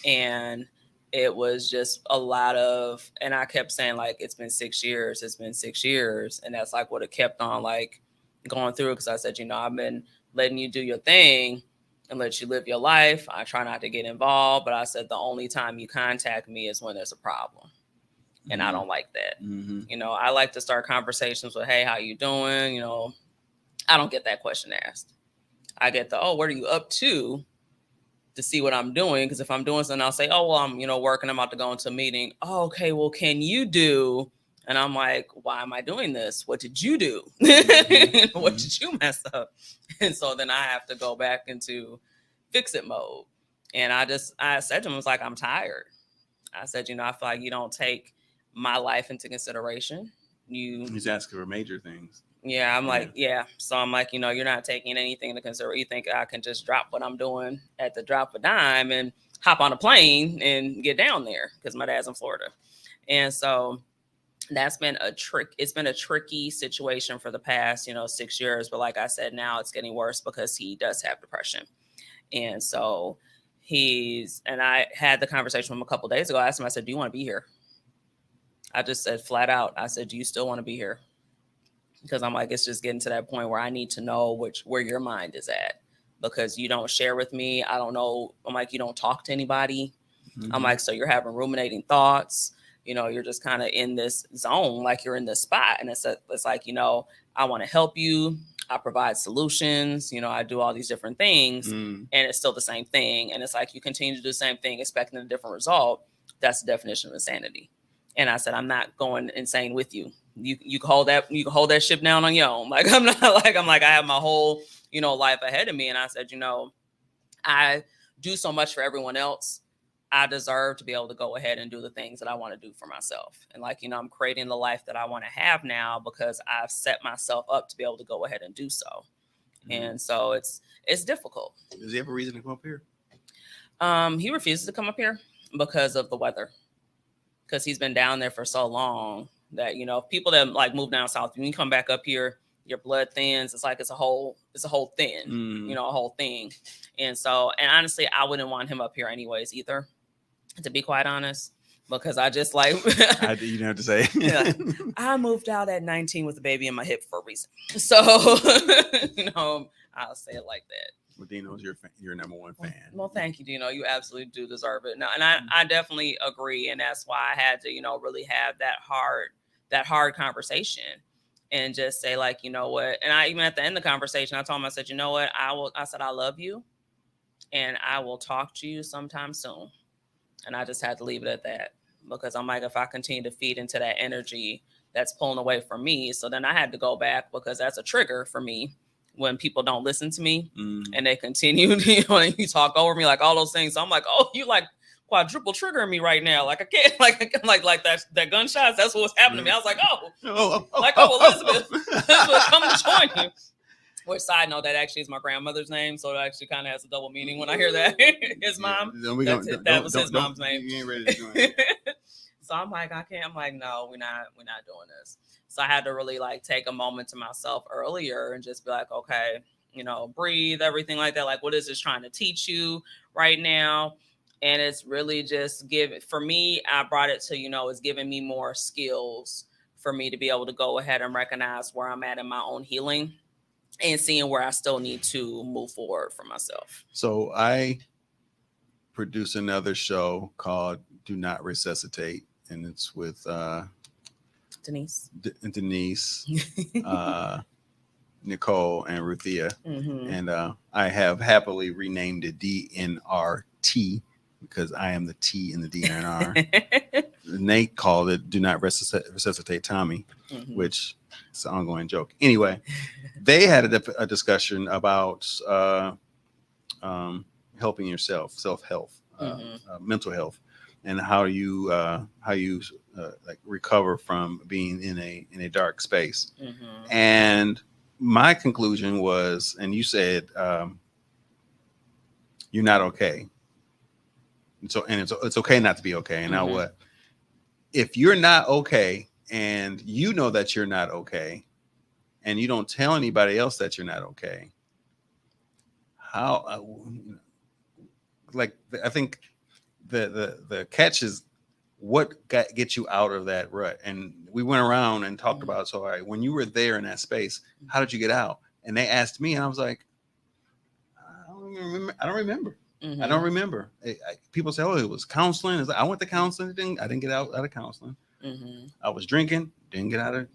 Speaker 3: and it was just a lot of, and I kept saying like, it's been 6 years, and that's like what it kept on like going through, because I said, I've been letting you do your thing and let you live your life. I try not to get involved, but I said the only time you contact me is when there's a problem. And I don't like that.
Speaker 2: Mm-hmm.
Speaker 3: I like to start conversations with, hey, how you doing? I don't get that question asked. I get the, oh, what are you up to see what I'm doing? Because if I'm doing something, I'll say, oh, well, I'm, working. I'm about to go into a meeting. Oh, okay, well, can you do? And I'm like, why am I doing this? What did you do?
Speaker 2: Mm-hmm.
Speaker 3: What did you mess up? And so then I have to go back into fix it mode. And I said to him, I was like, I'm tired. I said, I feel like you don't take my life into consideration.
Speaker 2: He's asking for major things.
Speaker 3: Yeah, I'm like, yeah. So I'm like, you're not taking anything into consideration. You think I can just drop what I'm doing at the drop of a dime and hop on a plane and get down there, because my dad's in Florida. And so that's been a trick. It's been a tricky situation for the past, 6 years. But like I said, now it's getting worse because he does have depression. And so and I had the conversation with him a couple of days ago. I asked him, I said, do you want to be here? I just said flat out, I said, do you still want to be here? Because I'm like, it's just getting to that point where I need to know where your mind is at, because you don't share with me. I don't know. I'm like, you don't talk to anybody. Mm-hmm. I'm like, so you're having ruminating thoughts. You're just kind of in this zone, like you're in this spot. And it's like, I want to help you. I provide solutions. I do all these different things, and it's still the same thing. And it's like, you continue to do the same thing, expecting a different result. That's the definition of insanity. And I said, I'm not going insane with you. You can hold that ship down on your own. Like, I'm like, I have my whole, life ahead of me. And I said, I do so much for everyone else. I deserve to be able to go ahead and do the things that I want to do for myself. And like, I'm creating the life that I want to have now because I've set myself up to be able to go ahead and do so. Mm-hmm. And so it's difficult.
Speaker 2: Does he have a reason to come up here?
Speaker 3: He refuses to come up here because of the weather. Because he's been down there for so long that, people that like move down south, when you come back up here, your blood thins. It's like it's a whole thing, a whole thing. And so, and honestly, I wouldn't want him up here anyways either, to be quite honest, because I just like
Speaker 2: you didn't have to say.
Speaker 3: Yeah, I moved out at 19 with a baby in my hip for a reason. So, I'll say it like that.
Speaker 2: Well, Dino's your number one fan.
Speaker 3: Well, thank you, Dino. You absolutely do deserve it. No, and I definitely agree. And that's why I had to, really have that hard conversation and just say, like, you know what? And I, even at the end of the conversation, I told him, I said, you know what? I said, I love you and I will talk to you sometime soon. And I just had to leave it at that, because I'm like, if I continue to feed into that energy that's pulling away from me. So then I had to go back, because that's a trigger for me. When people don't listen to me and they continue, and you talk over me, like all those things. So I'm like, oh, you like quadruple triggering me right now. Like I can't, like that gunshots. That's what's happening to me. I was like, Elizabeth, come to join you. Which, side note, that actually is my grandmother's name, so it actually kind of has a double meaning when I hear that. His mom. That was his mom's name.
Speaker 2: You ain't ready to join it.
Speaker 3: So I'm like, I can't. I'm like, no, we're not doing this. So I had to really like take a moment to myself earlier and just be like, okay, breathe, everything like that. Like, what is this trying to teach you right now? And it's really just for me, I brought it to, it's giving me more skills for me to be able to go ahead and recognize where I'm at in my own healing. and seeing where I still need to move forward for myself.
Speaker 2: So I produce another show called Do Not Resuscitate, and it's with
Speaker 3: Denise,
Speaker 2: Denise, Nicole, and Ruthia.
Speaker 3: mm-hmm.
Speaker 2: And I have happily renamed it DNRT because I am the T in the DNR. Nate called it Do Not Resuscitate Tommy,
Speaker 3: Mm-hmm.
Speaker 2: which is an ongoing joke. Anyway, they had a discussion about helping yourself, self-help, mental health, and how you like recover from being in a dark space.
Speaker 3: Mm-hmm.
Speaker 2: And my conclusion was, and you said, you're not okay. And so, and it's okay not to be okay. And now what? If you're not okay and you know that you're not okay and you don't tell anybody else that you're not okay, how, like, I think the catch is what gets you out of that rut. And we went around and talked about, so all right, when you were there in that space, how did you get out? And they asked me, and I was like, I don't remember. I don't remember. People say, "Oh, it was counseling." I went to counseling. I didn't get out of counseling. I was drinking. Didn't get out.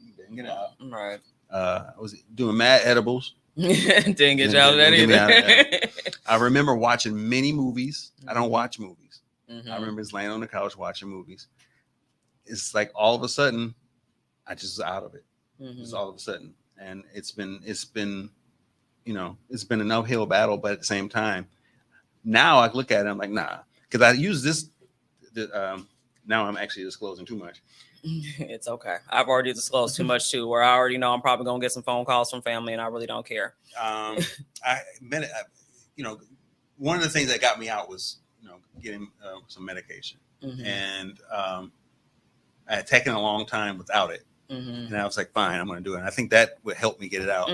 Speaker 3: Right.
Speaker 2: I was doing mad edibles.
Speaker 3: Didn't get you out of that either.
Speaker 2: I remember watching many movies. I don't watch movies.
Speaker 3: Mm-hmm.
Speaker 2: I remember just laying on the couch watching movies. It's like all of a sudden, I just was out of it. Just all of a sudden, and it's been, you know, it's been an uphill battle, but at the same time. Now I look at it, I'm like, nah, because I use this. Now I'm actually disclosing too much.
Speaker 3: It's okay. I've already disclosed too much too, where I already know I'm probably gonna get some phone calls from family, and I really don't care.
Speaker 2: You know, one of the things that got me out was, you know, getting some medication, and I had taken a long time without it, and I was like, fine, I'm going to do it. And I think that would help me get it out.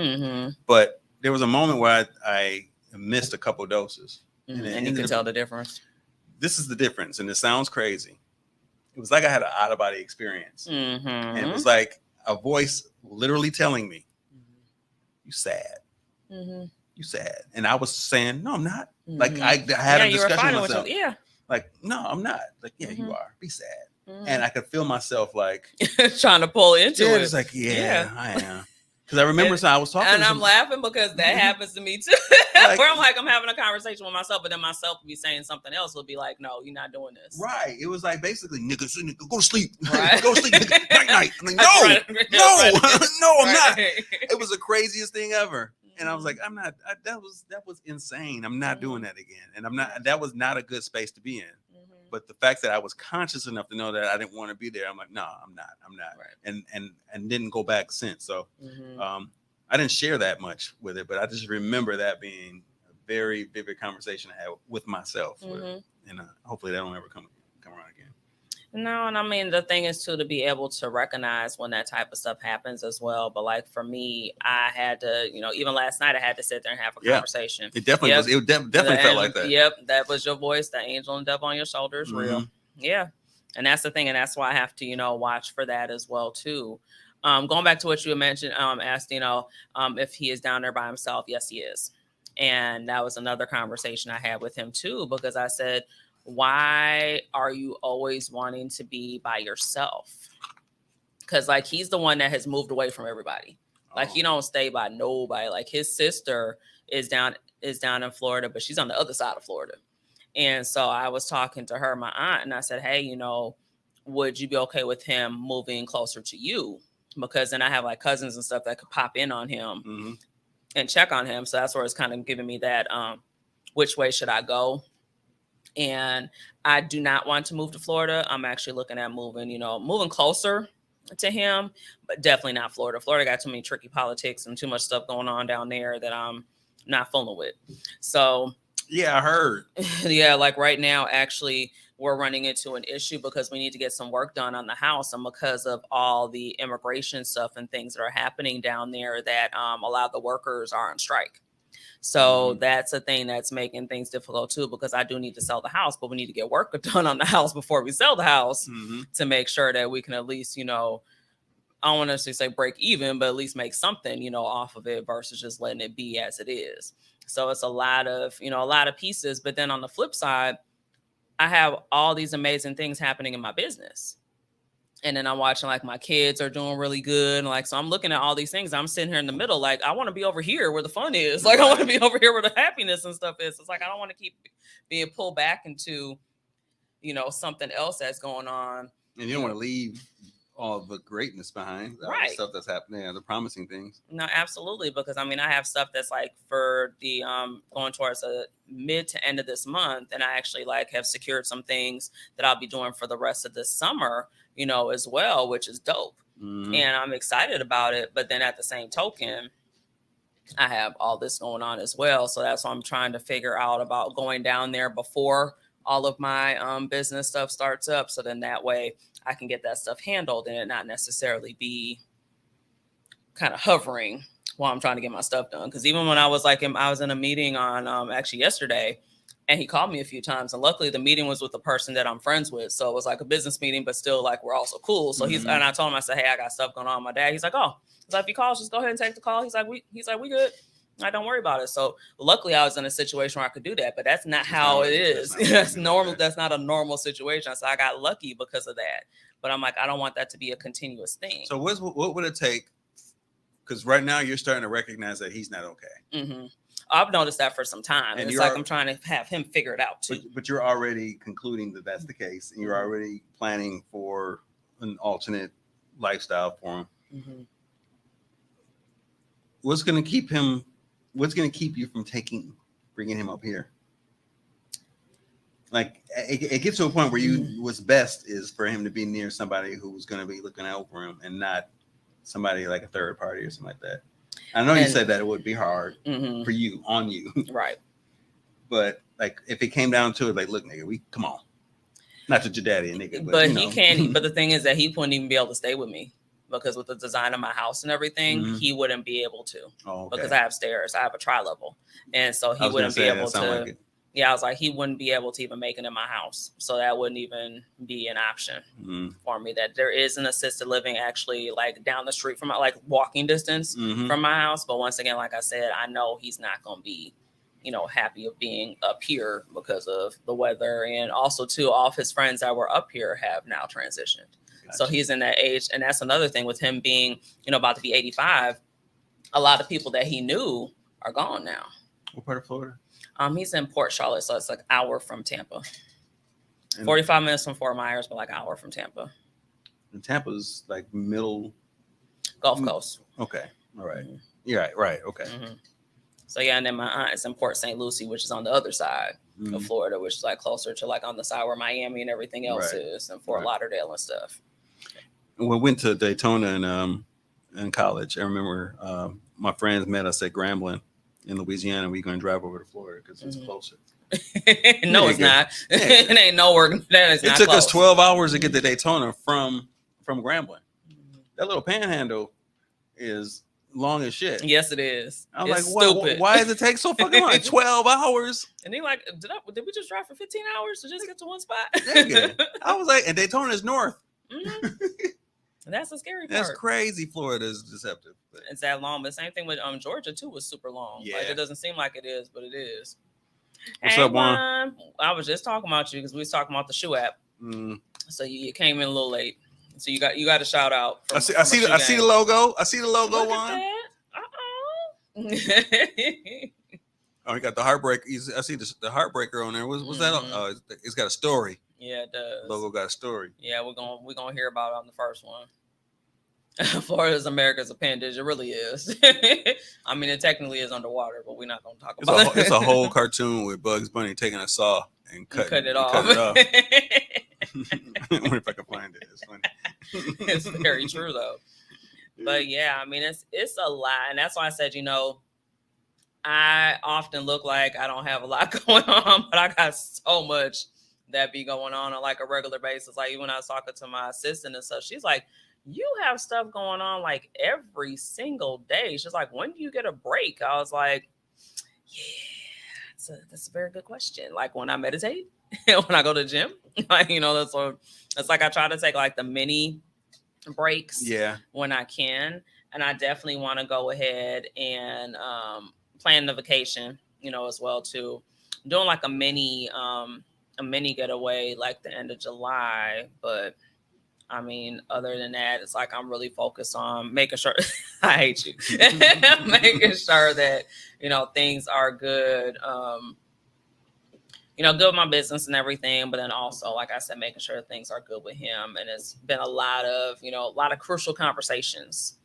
Speaker 2: But there was a moment where I missed a couple doses.
Speaker 3: And you can tell the difference.
Speaker 2: This is the difference, and it sounds crazy. It was like I had an out-of-body experience, and it was like a voice literally telling me, "You sad, you sad," and I was saying, "No, I'm not." Like I had a discussion with myself. Like, no, I'm not. Like, yeah, you are. Be sad, and I could feel myself like
Speaker 3: trying to pull into it.
Speaker 2: It's like, yeah, I am. Because I remember I was talking,
Speaker 3: and I'm laughing because that happens to me too. Like, where I'm like, I'm having a conversation with myself, but then myself will be saying something else. Will be like, no, you're not doing this.
Speaker 2: Right. It was like basically, nigga, go to sleep.
Speaker 3: Right.
Speaker 2: Go to sleep. Night night. I'm like, no, I'm not. It was the craziest thing ever. And I was like, I'm not. That was insane. I'm not doing that again. And I'm not. That was not a good space to be in. But the fact that I was conscious enough to know that I didn't want to be there, I'm like, no, I'm not. Right. And didn't go back since. So I didn't share that much with it, but I just remember that being a very vivid conversation I had with myself. And hopefully that don't ever come around again.
Speaker 3: No, and I mean, the thing is too, to be able to recognize when that type of stuff happens as well. But like for me, I had to, you know, even last night I had to sit there and have a conversation.
Speaker 2: It definitely was. It definitely felt like that.
Speaker 3: Yep, that was your voice. The angel and devil on your shoulder is real. Yeah, and that's the thing, and that's why I have to, you know, watch for that as well too. Going back to what you mentioned, asked, you know, if he is down there by himself. Yes, he is, and that was another conversation I had with him too, because I said, why are you always wanting to be by yourself? Because like he's the one that has moved away from everybody. Like he don't stay by nobody. Like his sister is down in Florida, but she's on the other side of Florida. And so I was talking to her, my aunt, and I said, hey, you know, would you be okay with him moving closer to you? Because then I have like cousins and stuff that could pop in on him and check on him. So that's where it's kind of giving me that, which way should I go? And I do not want to move to Florida. I'm actually looking at moving closer to him, but definitely not Florida. Florida got too many tricky politics and too much stuff going on down there that I'm not fooling with. So
Speaker 2: yeah, I heard.
Speaker 3: Yeah, like right now, actually, we're running into an issue because we need to get some work done on the house, and because of all the immigration stuff and things that are happening down there, that a lot of the workers are on strike. So that's a thing that's making things difficult too, because I do need to sell the house, but we need to get work done on the house before we sell the house to make sure that we can at least, you know, I don't want to necessarily say break even, but at least make something, you know, off of it versus just letting it be as it is. So it's a lot of, you know, a lot of pieces. But then on the flip side, I have all these amazing things happening in my business. And then I'm watching like my kids are doing really good. And like, so I'm looking at all these things. I'm sitting here in the middle. Like, I want to be over here where the fun is. Like, I want to be over here where the happiness and stuff is. It's like, I don't want to keep being pulled back into, you know, something else that's going on.
Speaker 2: And you don't want to leave all the greatness behind, all the stuff that's happening, the promising things.
Speaker 3: No, absolutely. Because I mean, I have stuff that's like for the going towards the mid to end of this month. And I actually like have secured some things that I'll be doing for the rest of this summer, you know, as well, which is dope. And I'm excited about it. But then at the same token, I have all this going on as well. So that's why I'm trying to figure out about going down there before all of my business stuff starts up. So then that way I can get that stuff handled and it not necessarily be kind of hovering while I'm trying to get my stuff done. Because even when I was like, I was in a meeting on actually yesterday, and he called me a few times. And luckily the meeting was with the person that I'm friends with. So it was like a business meeting, but still like we're also cool. So and I told him, I said, hey, I got stuff going on with my dad. He's like, oh, so if he calls, just go ahead and take the call. He's like, we good. I don't worry about it. So luckily I was in a situation where I could do that, but that's not how it is. That's normal. That's not a normal situation. So I got lucky because of that. But I'm like, I don't want that to be a continuous thing.
Speaker 2: So what would it take? Because right now you're starting to recognize that he's not okay.
Speaker 3: I've noticed that for some time. And it's like I'm trying to have him figure it out too.
Speaker 2: But you're already concluding that that's the case. And you're already planning for an alternate lifestyle for him. What's going to keep you from bringing him up here? Like it gets to a point where what's best is for him to be near somebody who's going to be looking out for him and not somebody like a third party or something like that. I know you said that it would be hard for you, on you.
Speaker 3: Right.
Speaker 2: But like if it came down to it, like, look, nigga, come on. Not that your daddy a nigga,
Speaker 3: but he can't. But the thing is that he wouldn't even be able to stay with me because with the design of my house and everything, he wouldn't be able to. Because I have stairs. I have a tri-level. And so he wouldn't be able to. Yeah, I was like, he wouldn't be able to even make it in my house. So that wouldn't even be an option for me. That there is an assisted living actually like down the street from like walking distance from my house. But once again, like I said, I know he's not going to be, you know, happy of being up here because of the weather. And also too, all of his friends that were up here have now transitioned. Gotcha. So he's in that age. And that's another thing with him being, you know, about to be 85. A lot of people that he knew are gone now.
Speaker 2: What part of Florida?
Speaker 3: He's in Port Charlotte, so it's like an hour from Tampa. 45 minutes from Fort Myers, but like an hour from Tampa.
Speaker 2: And Tampa's like middle
Speaker 3: Gulf Coast.
Speaker 2: Okay, all right. You're right. Okay.
Speaker 3: So yeah, and then my aunt is in Port St. Lucie, which is on the other side of Florida, which is like closer to like on the side where Miami and everything else is, and Fort Lauderdale and stuff.
Speaker 2: We went to Daytona in college. I remember my friends met us at Grambling in Louisiana. We're going to drive over to Florida because it's closer.
Speaker 3: No, it's not. It ain't nowhere.
Speaker 2: It took us 12 hours to get to Daytona from Grambling. That little panhandle is long as shit.
Speaker 3: Yes, it is.
Speaker 2: I'm like, why does it take so fucking long? 12 hours.
Speaker 3: And they like, did we just drive for 15 hours to just get to one spot?
Speaker 2: I was like, and Daytona is north.
Speaker 3: That's the scary part.
Speaker 2: That's crazy. Florida is deceptive.
Speaker 3: It's that long, but same thing with Georgia too was super long. Yeah. Like, it doesn't seem like it is, but it is.
Speaker 2: What's up, Juan?
Speaker 3: I was just talking about you because we was talking about the shoe app. So you came in a little late. So you got a shout out.
Speaker 2: I see the logo. I see the logo, Juan. Oh, he got the heartbreak. I see the heartbreaker on there. What's that? It's got a story.
Speaker 3: Yeah, it does.
Speaker 2: Logo got a story.
Speaker 3: Yeah, we're gonna hear about it on the first one. Florida's America's appendage. It really is. I mean, it technically is underwater, but we're not gonna talk about it.
Speaker 2: It's a whole cartoon with Bugs Bunny taking a saw and cutting it off. I wonder if I can find it. It's funny.
Speaker 3: It's very true though. But yeah, I mean, it's a lot, and that's why I said, you know, I often look like I don't have a lot going on, but I got so much that be going on like a regular basis. Like when I was talking to my assistant and stuff, she's like, you have stuff going on like every single day. She's like, when do you get a break? I was like, yeah, that's a very good question. Like when I meditate, when I go to the gym, like, you know, that's like I try to take like the mini breaks
Speaker 2: Yeah.
Speaker 3: when I can. And I definitely want to go ahead and plan the vacation, as well too. Doing like a mini getaway like the end of July. But I mean, other than that, it's like I'm really focused on making sure I hate you. Making sure that, things are good. Good with my business and everything, but then also, like I said, making sure things are good with him. And it's been a lot of crucial conversations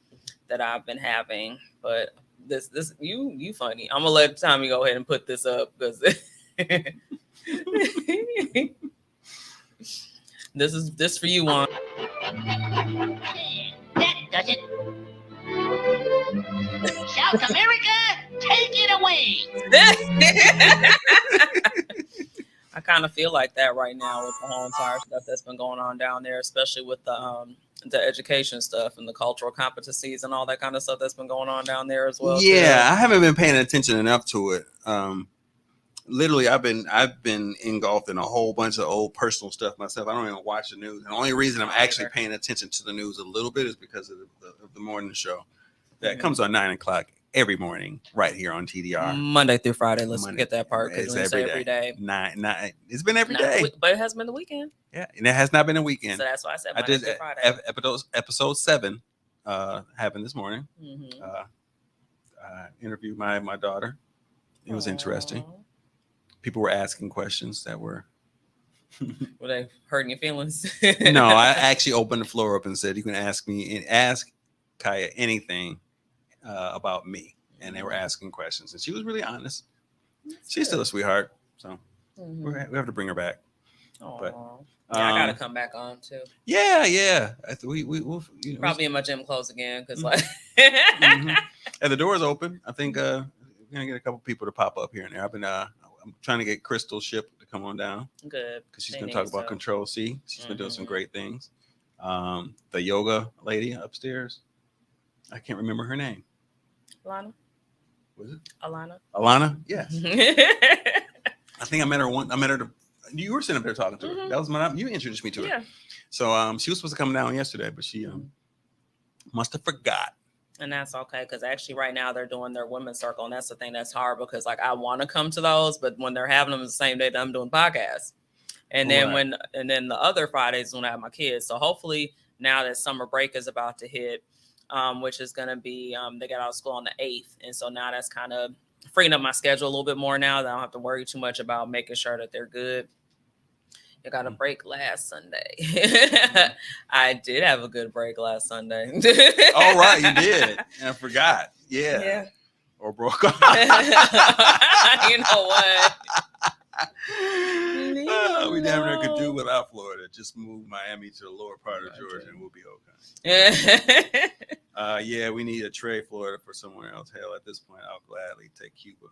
Speaker 3: that I've been having. But this you funny. I'm gonna let Tommy go ahead and put this up because this for you, Juan.
Speaker 4: That does it. South America, take it away.
Speaker 3: I kind of feel like that right now with the whole entire stuff that's been going on down there, especially with the education stuff and the cultural competencies and all that kind of stuff that's been going on down there as well.
Speaker 2: Yeah, I haven't been paying attention enough to it. Literally, I've been engulfed in a whole bunch of old personal stuff myself. I don't even watch the news. The only reason I'm actually paying attention to the news a little bit is because of the morning show that comes on 9 o'clock every morning right here on TDR.
Speaker 3: Monday through Friday. Let's get that part because we say every day.
Speaker 2: Nine. It's been every day,
Speaker 3: but it has been the weekend.
Speaker 2: Yeah, and it has not been a weekend.
Speaker 3: So that's why I said Monday through Friday.
Speaker 2: Episode 7 happened this morning.
Speaker 3: Mm-hmm.
Speaker 2: Interviewed my daughter. It was interesting. People were asking questions that were
Speaker 3: they hurting your feelings?
Speaker 2: No, I actually opened the floor up and said, you can ask Kaya anything about me. And they were asking questions. And she was really honest. She's still a sweetheart. So we have to bring her back. But
Speaker 3: I got to come back on too.
Speaker 2: Yeah. We'll
Speaker 3: probably in my gym clothes again. Because like.
Speaker 2: And the door's open. I think we're going to get a couple people to pop up here and there. I'm trying to get Crystal Ship to come on down.
Speaker 3: Good.
Speaker 2: Because she's going to talk about Control C. She's been doing some great things. The yoga lady upstairs. I can't remember her name.
Speaker 3: Alana.
Speaker 2: Was it?
Speaker 3: Alana?
Speaker 2: Yes. I think I met her once. You were sitting up there talking to her. That was you introduced me to her.
Speaker 3: Yeah.
Speaker 2: So she was supposed to come down yesterday, but she must have forgot.
Speaker 3: And that's okay, because actually right now they're doing their women's circle, and that's the thing that's hard because like I want to come to those, but when they're having them the same day that I'm doing podcasts, and then then the other Fridays when I have my kids. So hopefully now that summer break is about to hit, which is going to be they got out of school on the 8th, and so now that's kind of freeing up my schedule a little bit more now that I don't have to worry too much about making sure that they're good. You got a break last Sunday. I did have a good break last Sunday.
Speaker 2: All right, you did. I forgot. Yeah. Or broke off.
Speaker 3: You know what?
Speaker 2: We damn near could do without Florida. Just move Miami to the lower part of Georgia and we'll be okay. Yeah, we need a trade Florida for somewhere else. Hell, at this point, I'll gladly take Cuba.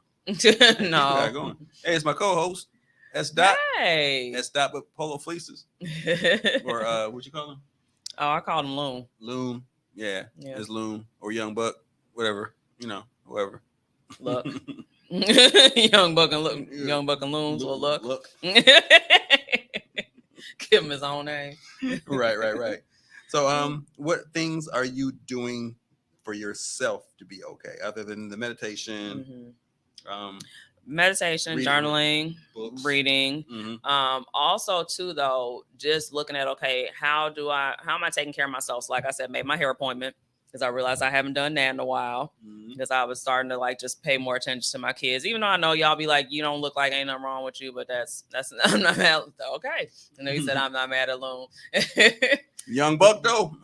Speaker 3: No.
Speaker 2: Going. Hey, it's my co-host. S. Dot.
Speaker 3: Hey.
Speaker 2: S. Dot with polo fleeces. Or what you call him?
Speaker 3: Oh, I called him Loon.
Speaker 2: Loon. Yeah. It's Loon or Young Buck. Whatever. Whoever.
Speaker 3: Look. Young Buck and Loons will look. Give him his own name.
Speaker 2: Right. So what things are you doing for yourself to be okay other than the meditation?
Speaker 3: Meditation, journaling,
Speaker 2: books.
Speaker 3: Reading. Also too though, just looking at how am I taking care of myself? So like I said, made my hair appointment because I realized I haven't done that in a while because I was starting to like just pay more attention to my kids, even though I know y'all be like, you don't look like ain't nothing wrong with you, but that's I'm not mad. Okay. I know you said I'm not mad at Loon.
Speaker 2: Young Buck though.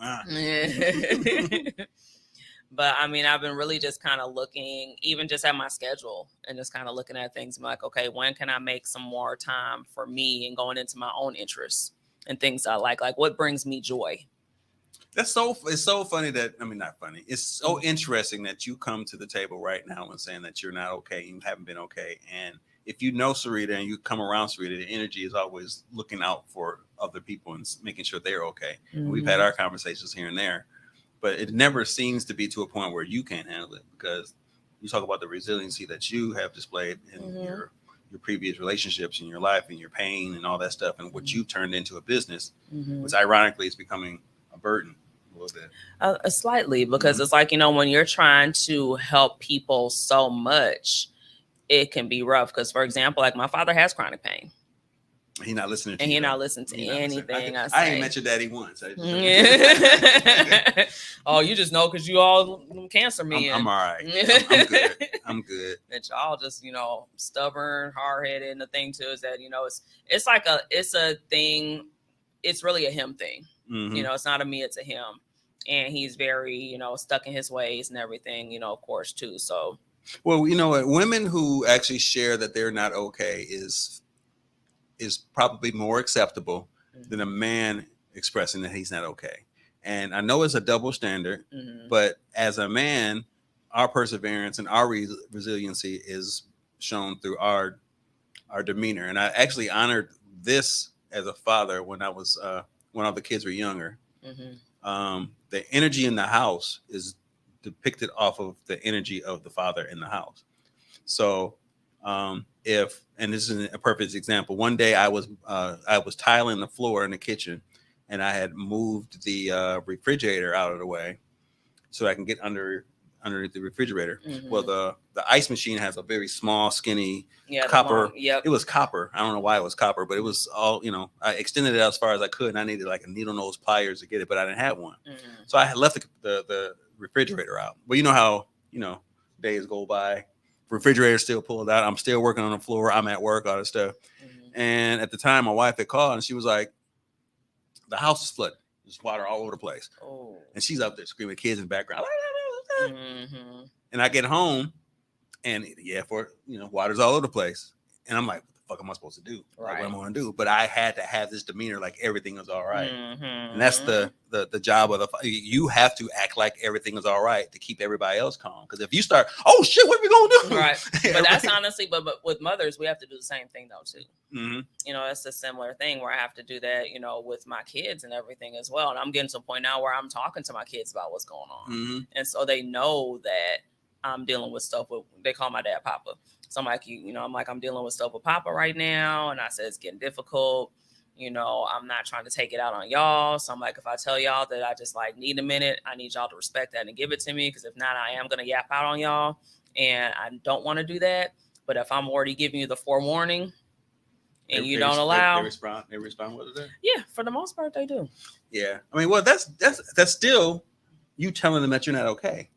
Speaker 3: But I mean, I've been really just kind of looking, even just at my schedule and just kind of looking at things. I'm like, okay, when can I make some more time for me and going into my own interests and things I like what brings me joy?
Speaker 2: It's so funny that, not funny. It's so interesting that you come to the table right now and saying that you're not okay and you haven't been okay. And if you know Sarita and you come around Sarita, the energy is always looking out for other people and making sure they're okay. And we've had our conversations here and there. But it never seems to be to a point where you can't handle it because you talk about the resiliency that you have displayed in your previous relationships in your life and your pain and all that stuff and what you turned into a business, which ironically is becoming a burden a little bit.
Speaker 3: Slightly, because it's like, when you're trying to help people so much, it can be rough. Because, for example, like my father has chronic pain.
Speaker 2: He's not listening to
Speaker 3: and
Speaker 2: you.
Speaker 3: He's not listening to anything I say.
Speaker 2: I ain't met your daddy once.
Speaker 3: Oh, you just know because you all cancer me.
Speaker 2: I'm all right. I'm good. I'm good.
Speaker 3: That y'all just, stubborn, hard-headed. And the thing too is that, it's like it's a thing. It's really a him thing.
Speaker 2: Mm-hmm.
Speaker 3: It's not a me, it's a him. And he's very, stuck in his ways and everything, of course, too. So,
Speaker 2: well, you know what? Women who actually share that they're not okay is probably more acceptable than a man expressing that he's not okay. And I know it's a double standard, but as a man, our perseverance and our resiliency is shown through our demeanor. And I actually honored this as a father when I was when all the kids were younger. The energy in the house is depicted off of the energy of the father in the house. So and this is a perfect example. One day I was tiling the floor in the kitchen, and I had moved the refrigerator out of the way so I can get underneath the refrigerator. Well, the ice machine has a very small, skinny copper. It was copper. I don't know why it was copper, but it was all, I extended it as far as I could, and I needed like a needle nose pliers to get it, but I didn't have one. So I had left the refrigerator out. But you know how, days go by, refrigerator still pulled out. I'm still working on the floor. I'm at work, all this stuff. And at the time, my wife had called, and she was like, the house is flooded. There's water all over the place. Oh. And she's up there screaming, kids in the background. And I get home, and water's all over the place. And I'm like, what the fuck am I supposed to do? Like, what am I going to do? But I had to have this demeanor like everything was all right. And that's the job of you have to act like everything is all right to keep everybody else calm. Because if you start, oh shit, what are we going to do?
Speaker 3: Right. But that's honestly, but with mothers, we have to do the same thing though too. That's a similar thing where I have to do that, with my kids and everything as well. And I'm getting to a point now where I'm talking to my kids about what's going on. And so they know that I'm dealing with stuff they call my dad Papa. So I'm like, I'm dealing with stuff with Papa right now. And I said, it's getting difficult. I'm not trying to take it out on y'all. So I'm like, if I tell y'all that I just like need a minute, I need y'all to respect that and give it to me. Because if not, I am going to yap out on y'all. And I don't want to do that. But if I'm already giving you the forewarning and you don't allow.
Speaker 2: They respond with it?
Speaker 3: Yeah, for the most part, they do.
Speaker 2: Yeah. I mean, well, that's still you telling them that you're not okay.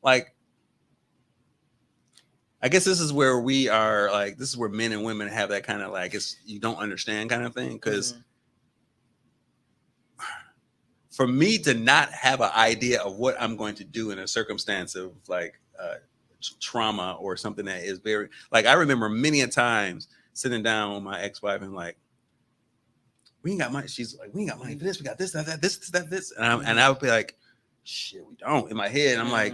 Speaker 2: Like, I guess this is where we are, like, this is where men and women have that kind of like, it's you don't understand kind of thing. Because for me to not have an idea of what I'm going to do in a circumstance of like trauma or something that is very, like, I remember many a times sitting down with my ex-wife and like, we ain't got money. She's like, we ain't got money for this. We got this, that, this. And I would be like, shit, we don't. In my head, I'm like,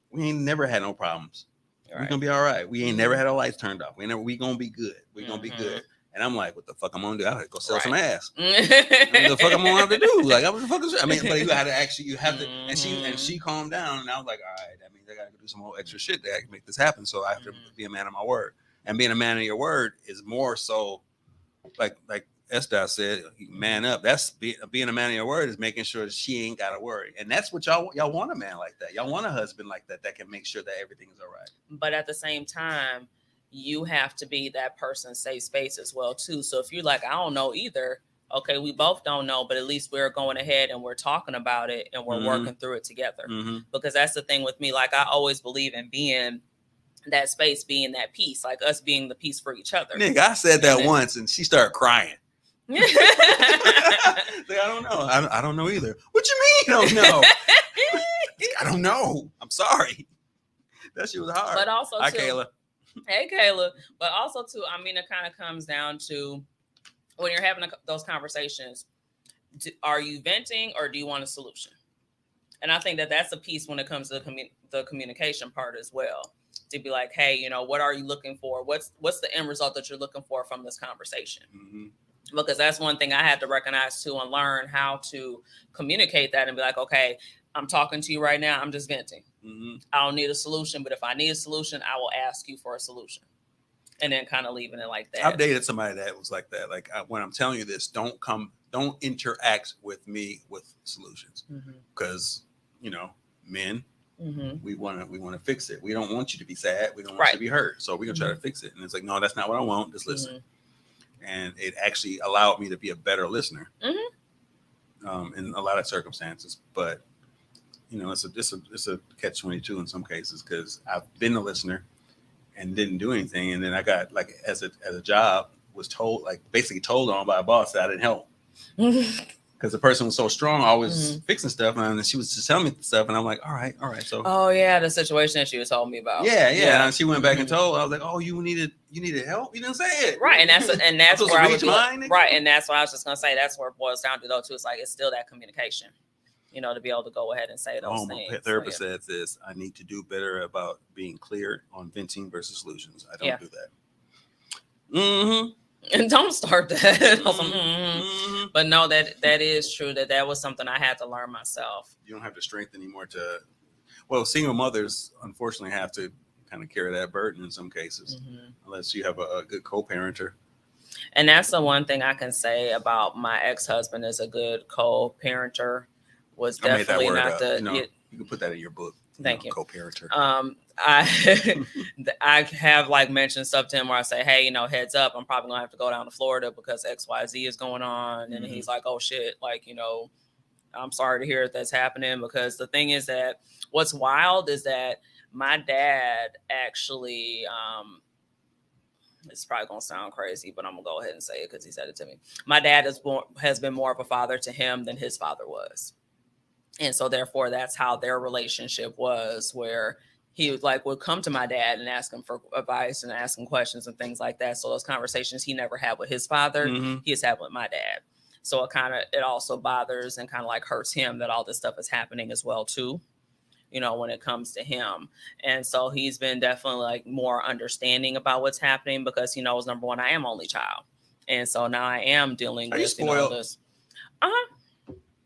Speaker 2: we ain't never had no problems. We're gonna be all right. We ain't never had our lights turned off. We gonna be good. We gonna be good. And I'm like, what the fuck I'm gonna do? I gotta go sell some ass. What the fuck I'm gonna have to do? Like, what the fuck is? I mean, but you have to. And she calmed down. And I was like, all right, that means I gotta do some more extra shit that I can make this happen. So I have to be a man of my word. And being a man of your word is more so, like Esther said, man up. That's being a man of your word is making sure that she ain't got to worry. And that's what y'all want a man like that. Y'all want a husband like that can make sure that everything is all right.
Speaker 3: But at the same time, you have to be that person's safe space as well, too. So if you're like, I don't know either, okay, we both don't know, but at least we're going ahead and we're talking about it and we're working through it together. Because that's the thing with me. Like, I always believe in being that space, being that peace, like us being the peace for each other.
Speaker 2: Nigga, I said that once and she started crying. Like, I don't know. I don't know either. What you mean you don't know? I don't know. I'm sorry. That shit was hard.
Speaker 3: But also,
Speaker 2: hi,
Speaker 3: too,
Speaker 2: Kayla.
Speaker 3: Hey, Kayla. But also, too, I mean, it kind of comes down to when you're having those conversations, are you venting or do you want a solution? And I think that that's a piece when it comes to the communication part as well. To be like, hey, what are you looking for? What's the end result that you're looking for from this conversation? Because that's one thing I had to recognize too and learn how to communicate that and be like, okay, I'm talking to you right now. I'm just venting. I don't need a solution, but if I need a solution, I will ask you for a solution. And then kind of leaving it like that.
Speaker 2: I've dated somebody that was like that. Like, when I'm telling you this, don't don't interact with me with solutions,
Speaker 3: Mm-hmm.
Speaker 2: because men,
Speaker 3: Mm-hmm.
Speaker 2: we want to fix it. We don't want you to be sad. We don't want
Speaker 3: Right.
Speaker 2: you to be hurt. So we're gonna try to fix it. And it's like, no, that's not what I want. Just listen.
Speaker 3: Mm-hmm.
Speaker 2: And it actually allowed me to be a better listener.
Speaker 3: Mm-hmm.
Speaker 2: In a lot of circumstances, but it's a catch-22 in some cases, because I've been a listener and didn't do anything, and then I got like as a job was told, like basically told on by a boss that I didn't help, because the person was so strong, always fixing stuff, and she was just telling me stuff, and I'm like, all right. So
Speaker 3: Oh yeah, the situation that she was telling me about.
Speaker 2: yeah. And she went back and told. I was like, oh, you needed help. You didn't say it,
Speaker 3: Right, and that's
Speaker 2: I'm
Speaker 3: where I
Speaker 2: supposed
Speaker 3: was
Speaker 2: to read mine,
Speaker 3: right, and that's what I was just gonna say. That's where it boils down to though too. It's like it's still that communication, to be able to go ahead and say those things.
Speaker 2: My therapist says this: I need to do better about being clear on venting versus solutions. I don't do that. Mm-hmm.
Speaker 3: And don't start that. But no, that is true. That was something I had to learn myself.
Speaker 2: You don't have the strength anymore to. Well, single mothers unfortunately have to kind of carry that burden in some cases, unless you have a good co-parenter.
Speaker 3: And that's the one thing I can say about my ex-husband is a good co-parenter. Was definitely not
Speaker 2: the. You can put that in your book.
Speaker 3: Thank you.
Speaker 2: Co-parenter.
Speaker 3: I have like mentioned stuff to him where I say, hey, heads up, I'm probably gonna have to go down to Florida because XYZ is going on. And he's like, oh shit, like, I'm sorry to hear that's happening, because the thing is that what's wild is that my dad actually, it's probably gonna sound crazy, but I'm gonna go ahead and say it because he said it to me. My dad has been more of a father to him than his father was. And so therefore that's how their relationship was, where he would come to my dad and ask him for advice and ask him questions and things like that. So those conversations he never had with his father, he has had with my dad. So it also bothers and kind of like hurts him that all this stuff is happening as well too, when it comes to him. And so he's been definitely like more understanding about what's happening, because he knows, number one, I am only child. And so now I am dealing with this.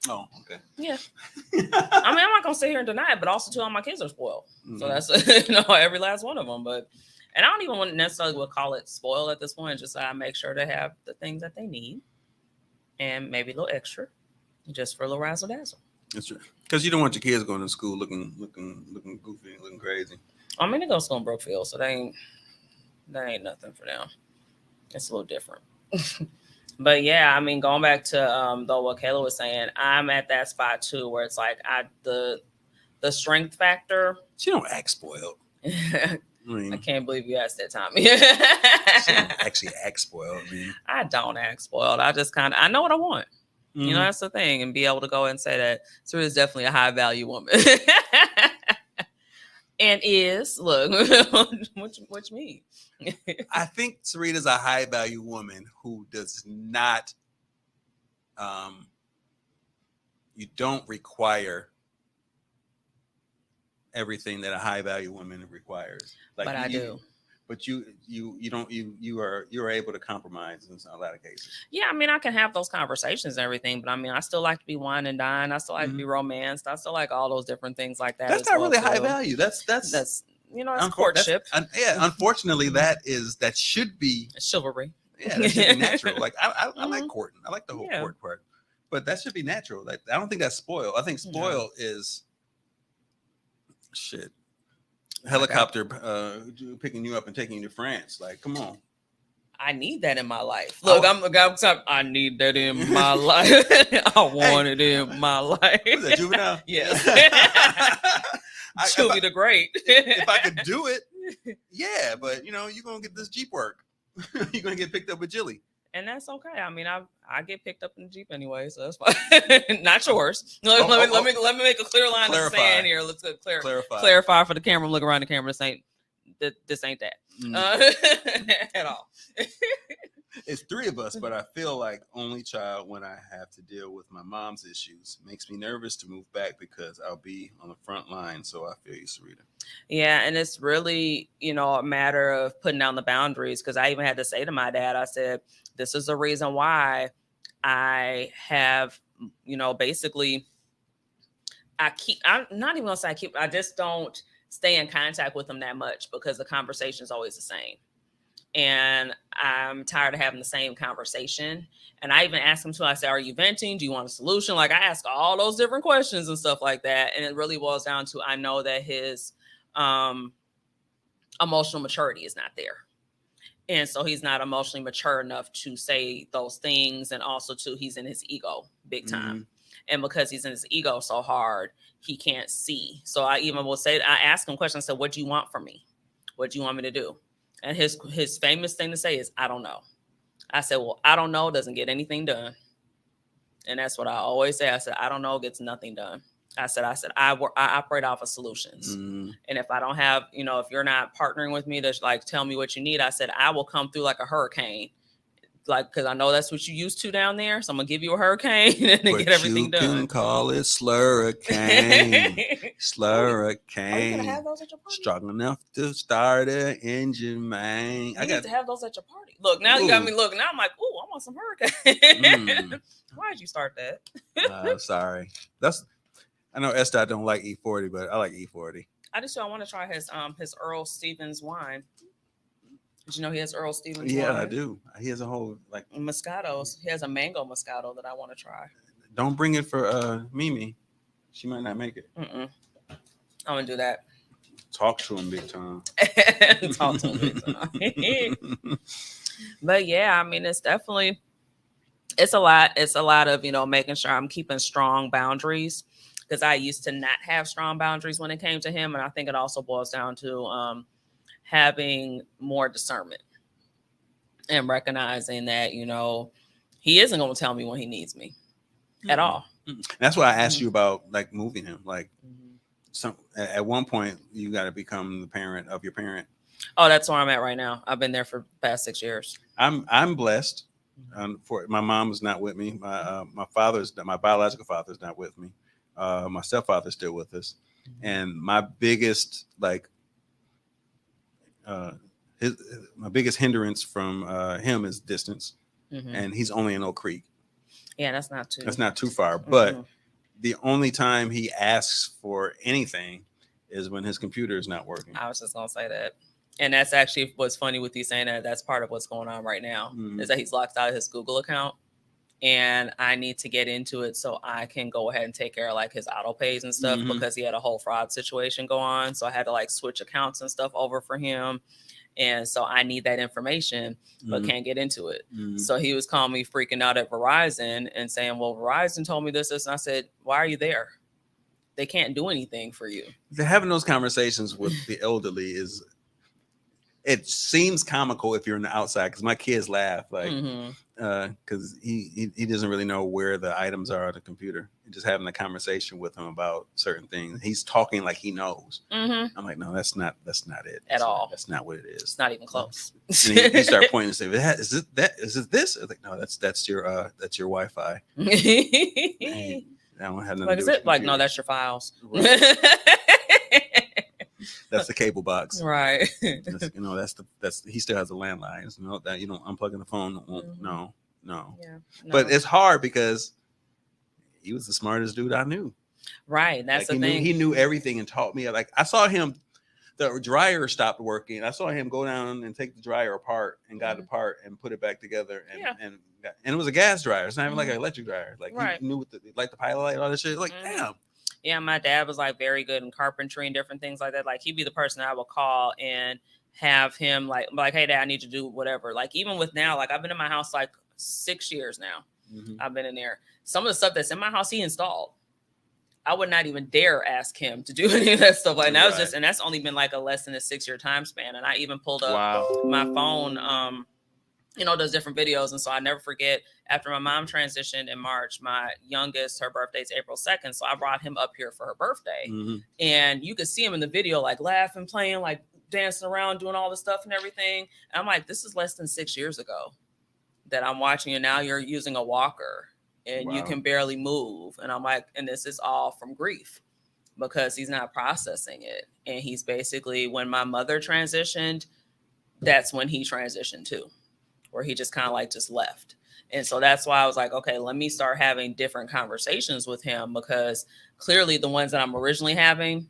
Speaker 2: Oh, okay.
Speaker 3: Yeah. I mean, I'm not gonna sit here and deny it, but also too, all my kids are spoiled. So that's every last one of them. But I don't even want to necessarily call it spoiled at this point. Just I make sure they have the things that they need, and maybe a little extra, just for a little razzle dazzle.
Speaker 2: That's true. Because you don't want your kids going to school looking goofy, looking crazy.
Speaker 3: I mean, they go to school in Brookfield, so that ain't nothing for them. It's a little different. But yeah, I mean, going back to though what Kayla was saying, I'm at that spot too, where it's like the strength factor.
Speaker 2: She don't act spoiled.
Speaker 3: I can't believe you asked that, Tommy.
Speaker 2: She don't actually act spoiled.
Speaker 3: I don't act spoiled. I just I know what I want. That's the thing, and be able to go and say that Sarita is definitely a high value woman. And look, what you mean?
Speaker 2: I think Sarita's a high value woman who does not, you don't require everything that a high value woman requires. Like,
Speaker 3: but I do.
Speaker 2: But you are able to compromise in a lot of cases.
Speaker 3: Yeah, I mean, I can have those conversations and everything, but I mean, I still like to be wine and dine. I still like to be romanced. I still like all those different things like that.
Speaker 2: That's not really high value. That's
Speaker 3: it's courtship.
Speaker 2: Unfortunately, that should be
Speaker 3: chivalry.
Speaker 2: Yeah, that should be natural. Like I like courting. I like the whole court part, but that should be natural. Like I don't think that's spoiled. I think spoiled is shit. Helicopter picking you up and taking you to France. Like, come on.
Speaker 3: I need that in my life. Look, I need that in my life. I want it in my life.
Speaker 2: Was that Juvenile?
Speaker 3: Yes. Juvie the Great.
Speaker 2: If I could do it, yeah, but you're gonna get this Jeep work. You're gonna get picked up with Jilly.
Speaker 3: And that's okay. I mean, I get picked up in the Jeep anyway, so that's fine. Not yours. Let me make a clear line of sand here. Let's clarify for the camera. I'm looking around the camera. This ain't that at all.
Speaker 2: It's three of us, but I feel like only child when I have to deal with my mom's issues. Makes me nervous to move back because I'll be on the front line. So I feel you, Sarita.
Speaker 3: Yeah, and it's really, a matter of putting down the boundaries, because I even had to say to my dad, I said, this is the reason why I have, basically, I'm not even going to say I just don't stay in contact with them that much, because the conversation is always the same. and I'm tired of having the same conversation. And I even asked him too. I said, "Are you venting? Do you want a solution?" Like I ask all those different questions and stuff like that. And it really boils down to I know that his emotional maturity is not there. And so he's not emotionally mature enough to say those things. And also, too, he's in his ego big time. And because he's in his ego so hard, he can't see. So I even will say, I ask him questions. I said, "What do you want from me? What do you want me to do?" And his famous thing to say is, "I don't know." I said, "Well, I don't know doesn't get anything done." And that's what I always say. I said, "I don't know gets nothing done." I operate off of solutions. And if I don't have, if you're not partnering with me to like tell me what you need, I said, I will come through like a hurricane. Like, because I know that's what you used to down there. So I'm going to give you a hurricane and get everything done. You
Speaker 2: can call it slurricane. Slurricane.
Speaker 3: Are you have those at your party?
Speaker 2: Strong enough to start an engine, man.
Speaker 3: I got to have those at your party. Look, now you got me looking. Now I'm like, "Ooh, I want some hurricane." Why did you start that?
Speaker 2: Sorry. I know S-Dot don't like E40, but I like E40.
Speaker 3: I want to try his Earl Stevens wine. Did you know he has Earl Stevens?
Speaker 2: Yeah,
Speaker 3: wine?
Speaker 2: I do. He has a whole
Speaker 3: Moscatos. He has a mango Moscato that I want to try.
Speaker 2: Don't bring it for Mimi. She might not make it.
Speaker 3: I'm gonna do that.
Speaker 2: Talk to him big time.
Speaker 3: Talk to him big time. But yeah, I mean, it's a lot. It's a lot of making sure I'm keeping strong boundaries, because I used to not have strong boundaries when it came to him, and I think it also boils down to having more discernment and recognizing that, he isn't going to tell me when he needs me at all.
Speaker 2: That's why I asked you about like moving him. Like at one point you got to become the parent of your parent.
Speaker 3: Oh, that's where I'm at right now. I've been there for the past 6 years.
Speaker 2: I'm blessed. For my mom is not with me. My biological father's not with me. My stepfather's still with us. And my biggest my biggest hindrance from him is distance, and he's only in Oak Creek.
Speaker 3: Yeah, that's not too
Speaker 2: far. But the only time he asks for anything is when his computer is not working.
Speaker 3: I was just gonna say that, and that's actually what's funny with you saying that. That's part of what's going on right now is that he's locked out of his Google account, and I need to get into it so I can go ahead and take care of like his auto pays and stuff, because he had a whole fraud situation go on. So I had to like switch accounts and stuff over for him. And so I need that information, but can't get into it. So he was calling me freaking out at Verizon and saying, "Well, Verizon told me this." And I said, "Why are you there? They can't do anything for you."
Speaker 2: Having those conversations with the elderly it seems comical if you're on the outside, because my kids laugh because he doesn't really know where the items are on the computer. Just having a conversation with him about certain things, he's talking like he knows. I'm like, no, that's not it
Speaker 3: at all.
Speaker 2: That's not what it is.
Speaker 3: It's not even close.
Speaker 2: And he start pointing and say, "Is it this?" I was like, "No, that's your Wi-Fi." I don't have nothing
Speaker 3: like,
Speaker 2: to
Speaker 3: is
Speaker 2: do
Speaker 3: it like,
Speaker 2: with
Speaker 3: no, that's your files.
Speaker 2: Right. That's the cable box,
Speaker 3: right?
Speaker 2: That's he still has a landline. That unplugging the phone. No.
Speaker 3: Yeah,
Speaker 2: But it's hard because he was the smartest dude I knew.
Speaker 3: Right, that's the thing.
Speaker 2: He knew everything and taught me. Like I saw him, the dryer stopped working. I saw him go down and take the dryer apart and got it apart and put it back together. And it was a gas dryer. It's not even like an electric dryer. Like he knew the pilot light, all that shit. Like damn.
Speaker 3: Yeah, my dad was like very good in carpentry and different things like that. Like he'd be the person I would call and have him like, "Hey, Dad, I need to do whatever." Like even with now, like I've been in my house like 6 years now. I've been in there. Some of the stuff that's in my house he installed. I would not even dare ask him to do any of that stuff. Like that was and that's only been like a less than a 6 year time span. And I even pulled up my phone. Does different videos. And so I never forget, after my mom transitioned in March, my youngest, her birthday's April 2nd. So I brought him up here for her birthday. And you could see him in the video, like laughing, playing, like dancing around, doing all the stuff and everything. And I'm like, this is less than 6 years ago that I'm watching you. Now you're using a walker and you can barely move. And I'm like, and this is all from grief because he's not processing it. And he's basically, when my mother transitioned, that's when he transitioned too, where he just kind of like just left. And so that's why I was like, okay, let me start having different conversations with him, because clearly the ones that I'm originally having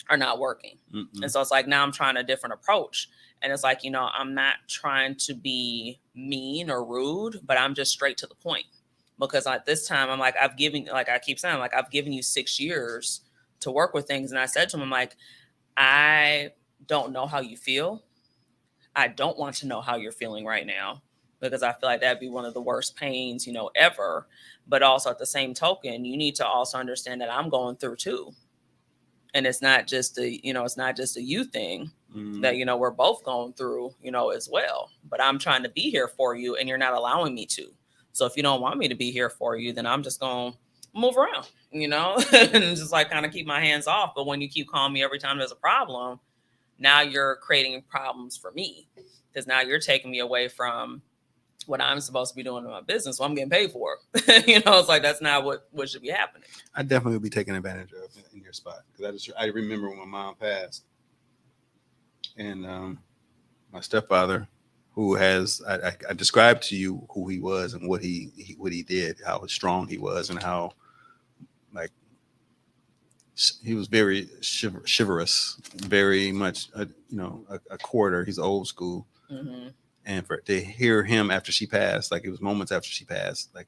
Speaker 3: are not working. And so it's like, now I'm trying a different approach. And it's like, I'm not trying to be mean or rude, but I'm just straight to the point. Because at this time, I'm like, I keep saying, like, I've given you 6 years to work with things. And I said to him, I'm like, I don't know how you feel. I don't want to know how you're feeling right now, because I feel like that'd be one of the worst pains, ever. But also at the same token, you need to also understand that I'm going through too. And it's not just a you thing that, we're both going through, as well. But I'm trying to be here for you and you're not allowing me to. So if you don't want me to be here for you, then I'm just going to move around, and just like kind of keep my hands off. But when you keep calling me every time there's a problem, now you're creating problems for me, because now you're taking me away from what I'm supposed to be doing in my business. So I'm getting paid for. It's like, that's not what should be happening.
Speaker 2: I definitely would be taken advantage of in your spot. Because I remember when my mom passed, and my stepfather, who has, I described to you who he was and what he did, how strong he was, and how, like, he was very chivalrous, very much, a quarter. He's old school. Mm-hmm. And to hear him after she passed, like, it was moments after she passed, like,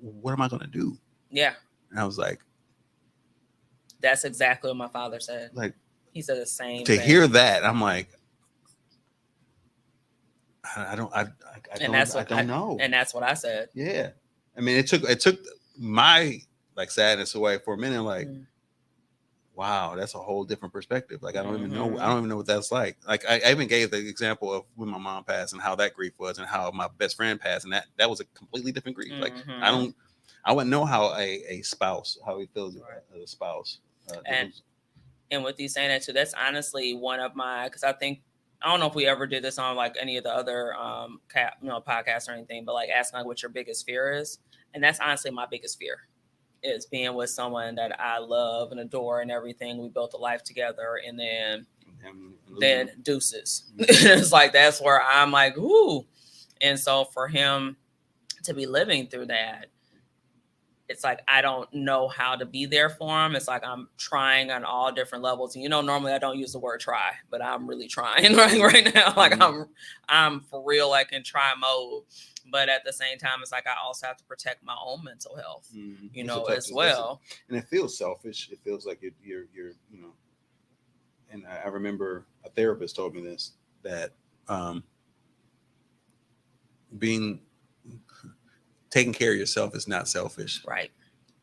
Speaker 2: what am I going to do?
Speaker 3: Yeah.
Speaker 2: And I was like,
Speaker 3: that's exactly what my father said.
Speaker 2: Like,
Speaker 3: he said the same
Speaker 2: to
Speaker 3: thing.
Speaker 2: hear that, I'm like, I don't know.
Speaker 3: And that's what I said.
Speaker 2: Yeah. I mean, it took my, like, sadness away for a minute. Like, wow, that's a whole different perspective. Like, I don't even know. I don't even know what that's like. Like, I even gave the example of when my mom passed and how that grief was, and how my best friend passed, and that was a completely different grief. Like, I wouldn't know how a spouse, how he feels as a spouse.
Speaker 3: And with you saying that too, that's honestly one of my, because I don't know if we ever did this on like any of the other podcasts or anything, but like asking like what your biggest fear is. And that's honestly my biggest fear, is being with someone that I love and adore and everything. We built a life together, and then deuces. It's like, that's where I'm like, ooh. And so for him to be living through that, it's like, I don't know how to be there for him. It's like, I'm trying on all different levels. And, normally I don't use the word try, but I'm really trying right now. Like, I'm for real, like, in try mode. But at the same time, it's like, I also have to protect my own mental health, as well.
Speaker 2: And it feels selfish. It feels like you're and I remember a therapist told me this, that taking care of yourself is not selfish.
Speaker 3: Right.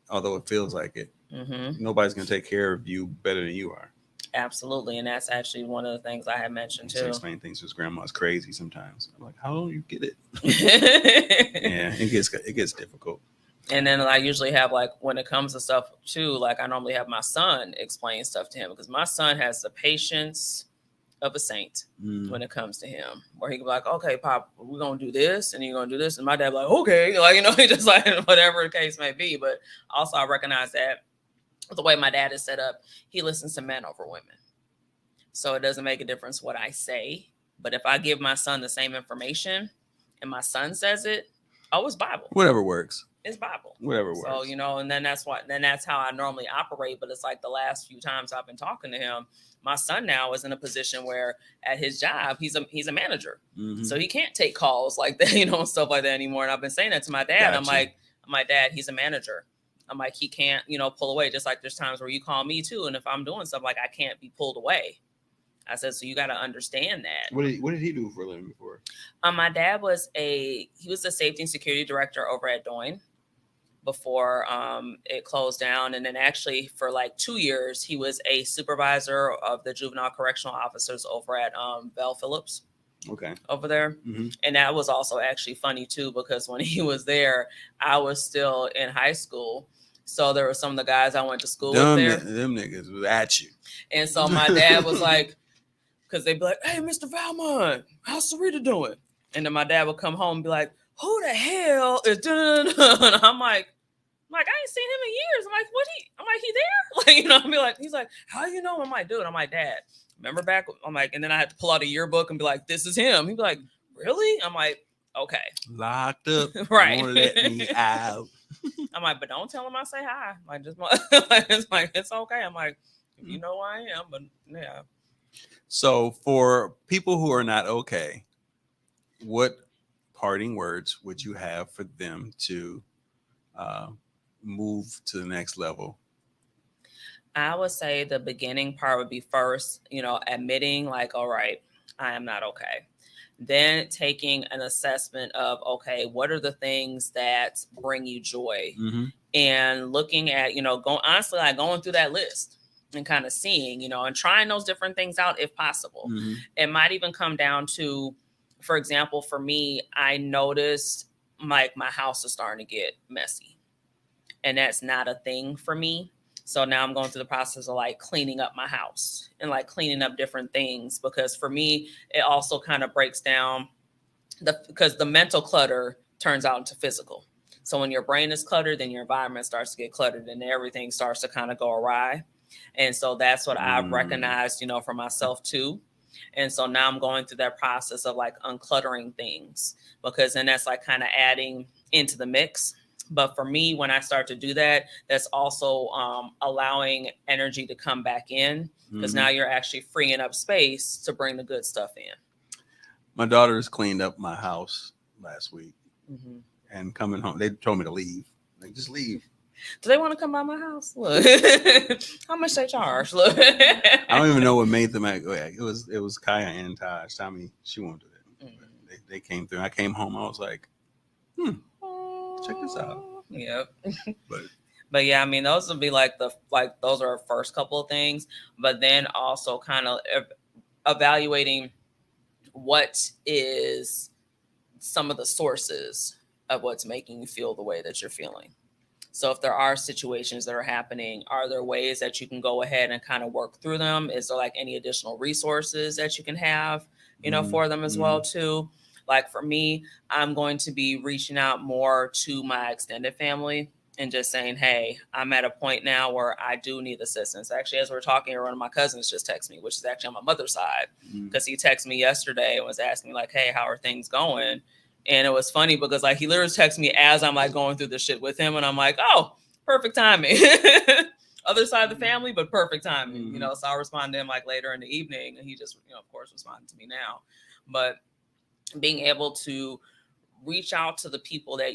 Speaker 2: Although it feels like it. Mm-hmm. Nobody's going to take care of you better than you are.
Speaker 3: Absolutely. And that's actually one of the things I had mentioned too.
Speaker 2: Explain things to his grandma's crazy sometimes. I'm like, how don't you get it? Yeah, it gets difficult.
Speaker 3: And then I usually have, like, when it comes to stuff too, like, I normally have my son explain stuff to him, because my son has the patience of a saint when it comes to him, where he can be like, okay, Pop, we're going to do this and you're going to do this. And my dad like, okay, like, he just like, whatever the case may be. But also I recognize that the way my dad is set up, he listens to men over women. So it doesn't make a difference what I say. But if I give my son the same information and my son says it, it's Bible.
Speaker 2: Whatever works.
Speaker 3: It's Bible.
Speaker 2: Whatever works.
Speaker 3: So, and then that's how I normally operate. But it's like the last few times I've been talking to him, my son now is in a position where at his job, he's a manager. Mm-hmm. So he can't take calls like that, and stuff like that anymore. And I've been saying that to my dad. Gotcha. I'm like, my dad, he's a manager. I'm like, he can't, pull away. Just like there's times where you call me too. And if I'm doing stuff, like, I can't be pulled away. I said, so you got to understand that.
Speaker 2: What did he do for a living before?
Speaker 3: My dad was the safety and security director over at Doyne before it closed down. And then actually for like 2 years, he was a supervisor of the juvenile correctional officers over at Bell Phillips.
Speaker 2: Okay.
Speaker 3: Over there. Mm-hmm. And that was also actually funny too, because when he was there, I was still in high school. So there were some of the guys I went to school with there.
Speaker 2: Them niggas was at you.
Speaker 3: And so my dad was like, because they'd be like, hey, Mr. Valmont, how's Sarita doing? And then my dad would come home and be like, who the hell is doing? And I'm like, I ain't seen him in years. I'm like, he there? Like, I'd be like, he's like, how you know? I'm like, dude, I'm like, Dad, remember back? I'm like, and then I had to pull out a yearbook and be like, this is him. He'd be like, really? I'm like, okay.
Speaker 2: Locked up.
Speaker 3: Right.
Speaker 2: Won't let me out.
Speaker 3: I'm like, but don't tell him I say hi. Like, just it's like, it's okay. I'm like, you know who I am, but yeah.
Speaker 2: So for people who are not okay, what parting words would you have for them to uh, move to the next level?
Speaker 3: I would say the beginning part would be first, admitting like, all right, I am not okay. Then taking an assessment of, okay, what are the things that bring you joy?
Speaker 2: Mm-hmm.
Speaker 3: And looking at, honestly, like going through that list and kind of seeing, and trying those different things out if possible.
Speaker 2: Mm-hmm.
Speaker 3: It might even come down to, for example, for me, I noticed like my house is starting to get messy, and that's not a thing for me. So now I'm going through the process of like cleaning up my house and like cleaning up different things, because for me, it also kind of breaks down because the mental clutter turns out into physical. So when your brain is cluttered, then your environment starts to get cluttered and everything starts to kind of go awry. And so that's what I've recognized, for myself too. And so now I'm going through that process of like uncluttering things, because then that's like kind of adding into the mix. But for me, when I start to do that, that's also allowing energy to come back in, because now you're actually freeing up space to bring the good stuff in.
Speaker 2: My daughters cleaned up my house last week,
Speaker 3: Mm-hmm.
Speaker 2: and coming home, they told me to leave. Like, just leave.
Speaker 3: Do they want to come by my house? Look, how much they charge? Look,
Speaker 2: I don't even know what made them act. It was Kaya and Taj. Tommy, she won't do that.
Speaker 3: Mm-hmm.
Speaker 2: They came through. I came home. I was like, check this out.
Speaker 3: Yep.
Speaker 2: But
Speaker 3: But yeah, I mean, those would be like those are our first couple of things. But then also kind of evaluating what is some of the sources of what's making you feel the way that you're feeling. So if there are situations that are happening, are there ways that you can go ahead and kind of work through them? Is there like any additional resources that you can have, for them as well too? Like for me, I'm going to be reaching out more to my extended family and just saying, hey, I'm at a point now where I do need assistance. Actually, as we're talking, one of my cousins just texted me, which is actually on my mother's side, because he texted me yesterday and was asking me like, hey, how are things going? And it was funny because like he literally texted me as I'm like going through the shit with him, and I'm like, oh, perfect timing. Other side of the family, but perfect timing, So I'll respond to him like later in the evening, and he just, of course, responded to me now. But being able to reach out to the people that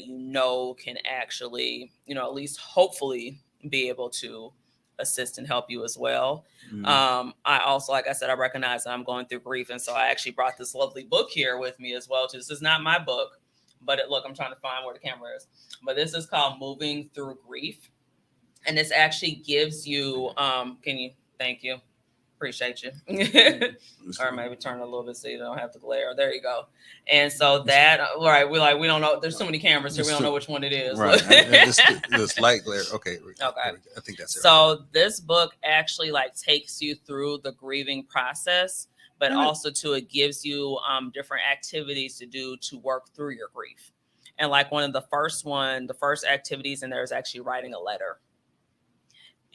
Speaker 3: can actually, at least hopefully be able to assist and help you as well. I also, like I said, I recognize that I'm going through grief. And so I actually brought this lovely book here with me as well. This is not my book, but look, I'm trying to find where the camera is. But this is called Moving Through Grief. And this actually gives you, thank you. Appreciate you. Or maybe turn a little bit so you don't have to glare. There you go. And so that, right, we don't know. There's so many cameras here. We don't know which one it is.
Speaker 2: Right. This light glare. Okay.
Speaker 3: Okay.
Speaker 2: I think that's it.
Speaker 3: So this book actually like takes you through the grieving process, but also too, it gives you different activities to do to work through your grief. And like the first activities in there is actually writing a letter.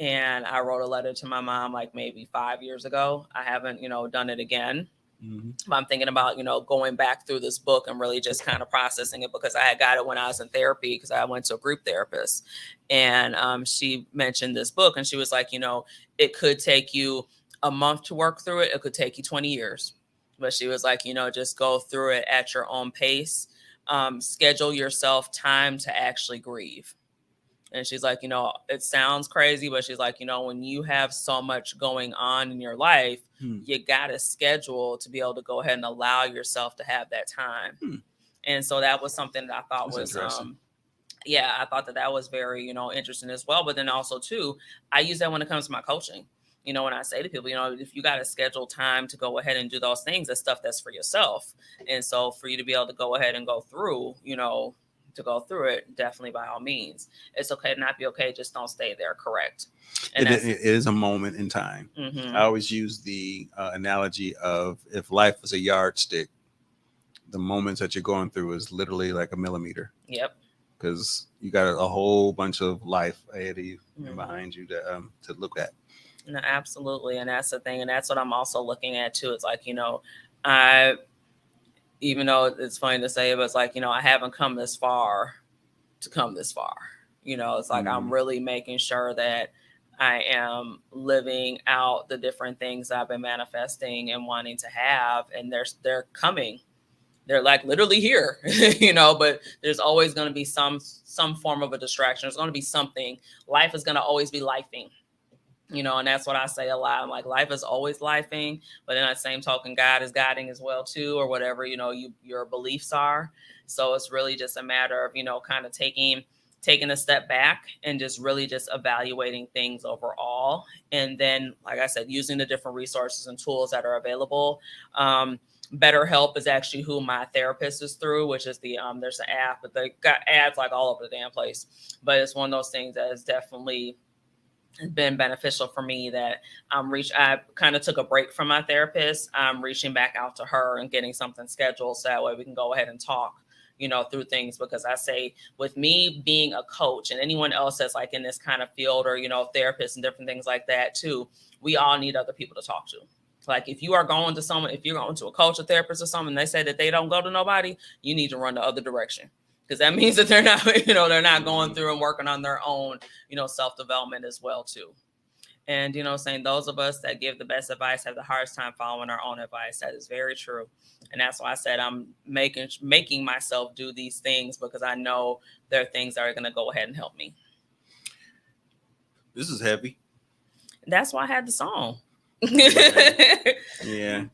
Speaker 3: And I wrote a letter to my mom like maybe 5 years ago. I haven't, done it again. But I'm thinking about, going back through this book and really just kind of processing it, because I had got it when I was in therapy, because I went to a group therapist. And she mentioned this book, and she was like, it could take you a month to work through it. It could take you 20 years. But she was like, just go through it at your own pace. Schedule yourself time to actually grieve. And she's like, it sounds crazy, but she's like, when you have so much going on in your life, you got to schedule to be able to go ahead and allow yourself to have that time. And so that was something that I thought was, I thought that was very, interesting as well. But then also too, I use that when it comes to my coaching. When I say to people, if you got to schedule time to go ahead and do those things, that's stuff that's for yourself. And so for you to be able to go ahead and go through, to go through it, definitely by all means. It's okay to not be okay, just don't stay there. Correct. And
Speaker 2: it is a moment in time. I always use the analogy of, if life was a yardstick, the moments that you're going through is literally like a millimeter.
Speaker 3: Yep.
Speaker 2: Because you got a whole bunch of life ahead of you and behind you to look at.
Speaker 3: No, absolutely. And that's the thing. And that's what I'm also looking at too. It's like, even though it's funny to say, but it's like, I haven't come this far to come this far. It's like, I'm really making sure that I am living out the different things I've been manifesting and wanting to have, and they're coming. They're like literally here, but there's always going to be some form of a distraction. There's going to be something. Life is going to always be lifing, and that's what I say a lot. I'm like, life is always lifing, but in that same token, God is guiding as well too, or whatever, your beliefs are. So it's really just a matter of, kind of taking a step back and just really just evaluating things overall. And then, like I said, using the different resources and tools that are available. BetterHelp is actually who my therapist is through, which is there's an app, but they got ads like all over the damn place. But it's one of those things that has definitely been beneficial for me, that I kind of took a break from my therapist. I'm reaching back out to her and getting something scheduled so that way we can go ahead and talk, through things. Because I say, with me being a coach and anyone else that's like in this kind of field, or, therapists and different things like that too, we all need other people to talk to. Like if you're going to a coach or therapist or something, and they say that they don't go to nobody, you need to run the other direction. Because that means that they're not, they're not going through and working on their own, self-development as well too. And, saying those of us that give the best advice have the hardest time following our own advice. That is very true. And that's why I said I'm making myself do these things, because I know there are things that are going to go ahead and help me.
Speaker 2: This is heavy.
Speaker 3: That's why I had the song.
Speaker 2: Yeah.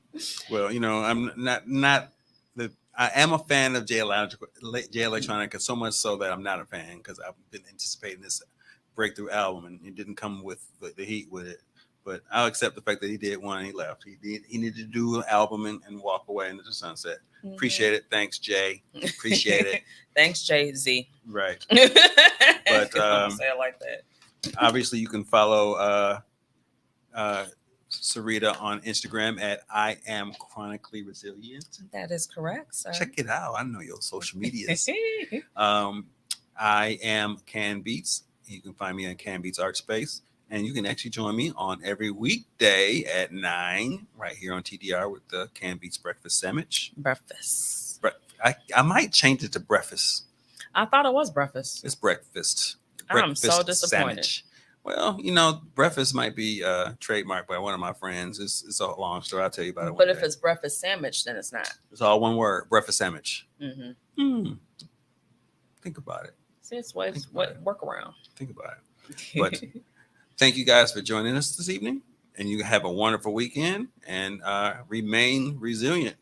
Speaker 2: Well, I'm not the. I am a fan of Jay Electronica, so much so that I'm not a fan, because I've been anticipating this breakthrough album, and it didn't come with the heat with it. But I'll accept the fact that he did one and he left. He needed to do an album and walk away into the sunset. Mm-hmm. Appreciate it. Thanks, Jay. Appreciate it.
Speaker 3: Thanks, Jay-Z.
Speaker 2: Right.
Speaker 3: But say it like that.
Speaker 2: Obviously, you can follow Sarita on Instagram at I Am Chronically Resilient.
Speaker 3: That is correct, sir.
Speaker 2: Check it out. I know your social medias. I am Can Beats. You can find me on Can Beats Art Space. And you can actually join me on every weekday at 9 right here on TDR with the Can Beats Breakfast Sandwich.
Speaker 3: Breakfast.
Speaker 2: I might change it to breakfast.
Speaker 3: I thought it was breakfast.
Speaker 2: It's breakfast.
Speaker 3: I'm so disappointed.
Speaker 2: Sandwich. Well, breakfast might be trademarked by one of my friends. It's a long story. I'll tell you about it.
Speaker 3: But if it's breakfast sandwich, then it's not.
Speaker 2: It's all one word. Breakfast sandwich.
Speaker 3: Mm-hmm.
Speaker 2: Think about it.
Speaker 3: See, it's what workaround.
Speaker 2: Think about it. But thank you guys for joining us this evening. And you have a wonderful weekend, and remain resilient.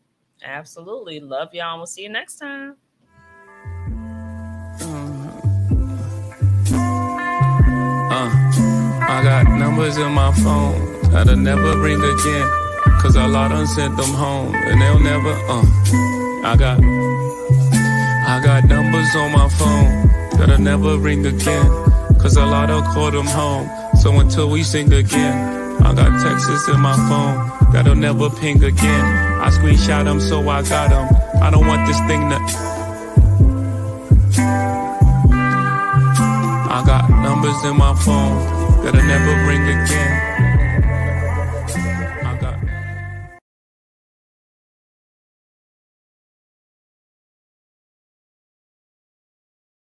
Speaker 3: Absolutely. Love y'all. We'll see you next time.
Speaker 1: I got numbers in my phone that'll never ring again, cause a lot done sent them home and they'll never, I got numbers on my phone that'll never ring again, cause a lot will call them home. So until we sing again, I got texts in my phone that'll never ping again. I screenshot them so I got them. I don't want this thing to... I got numbers in my phone that'll never ring again.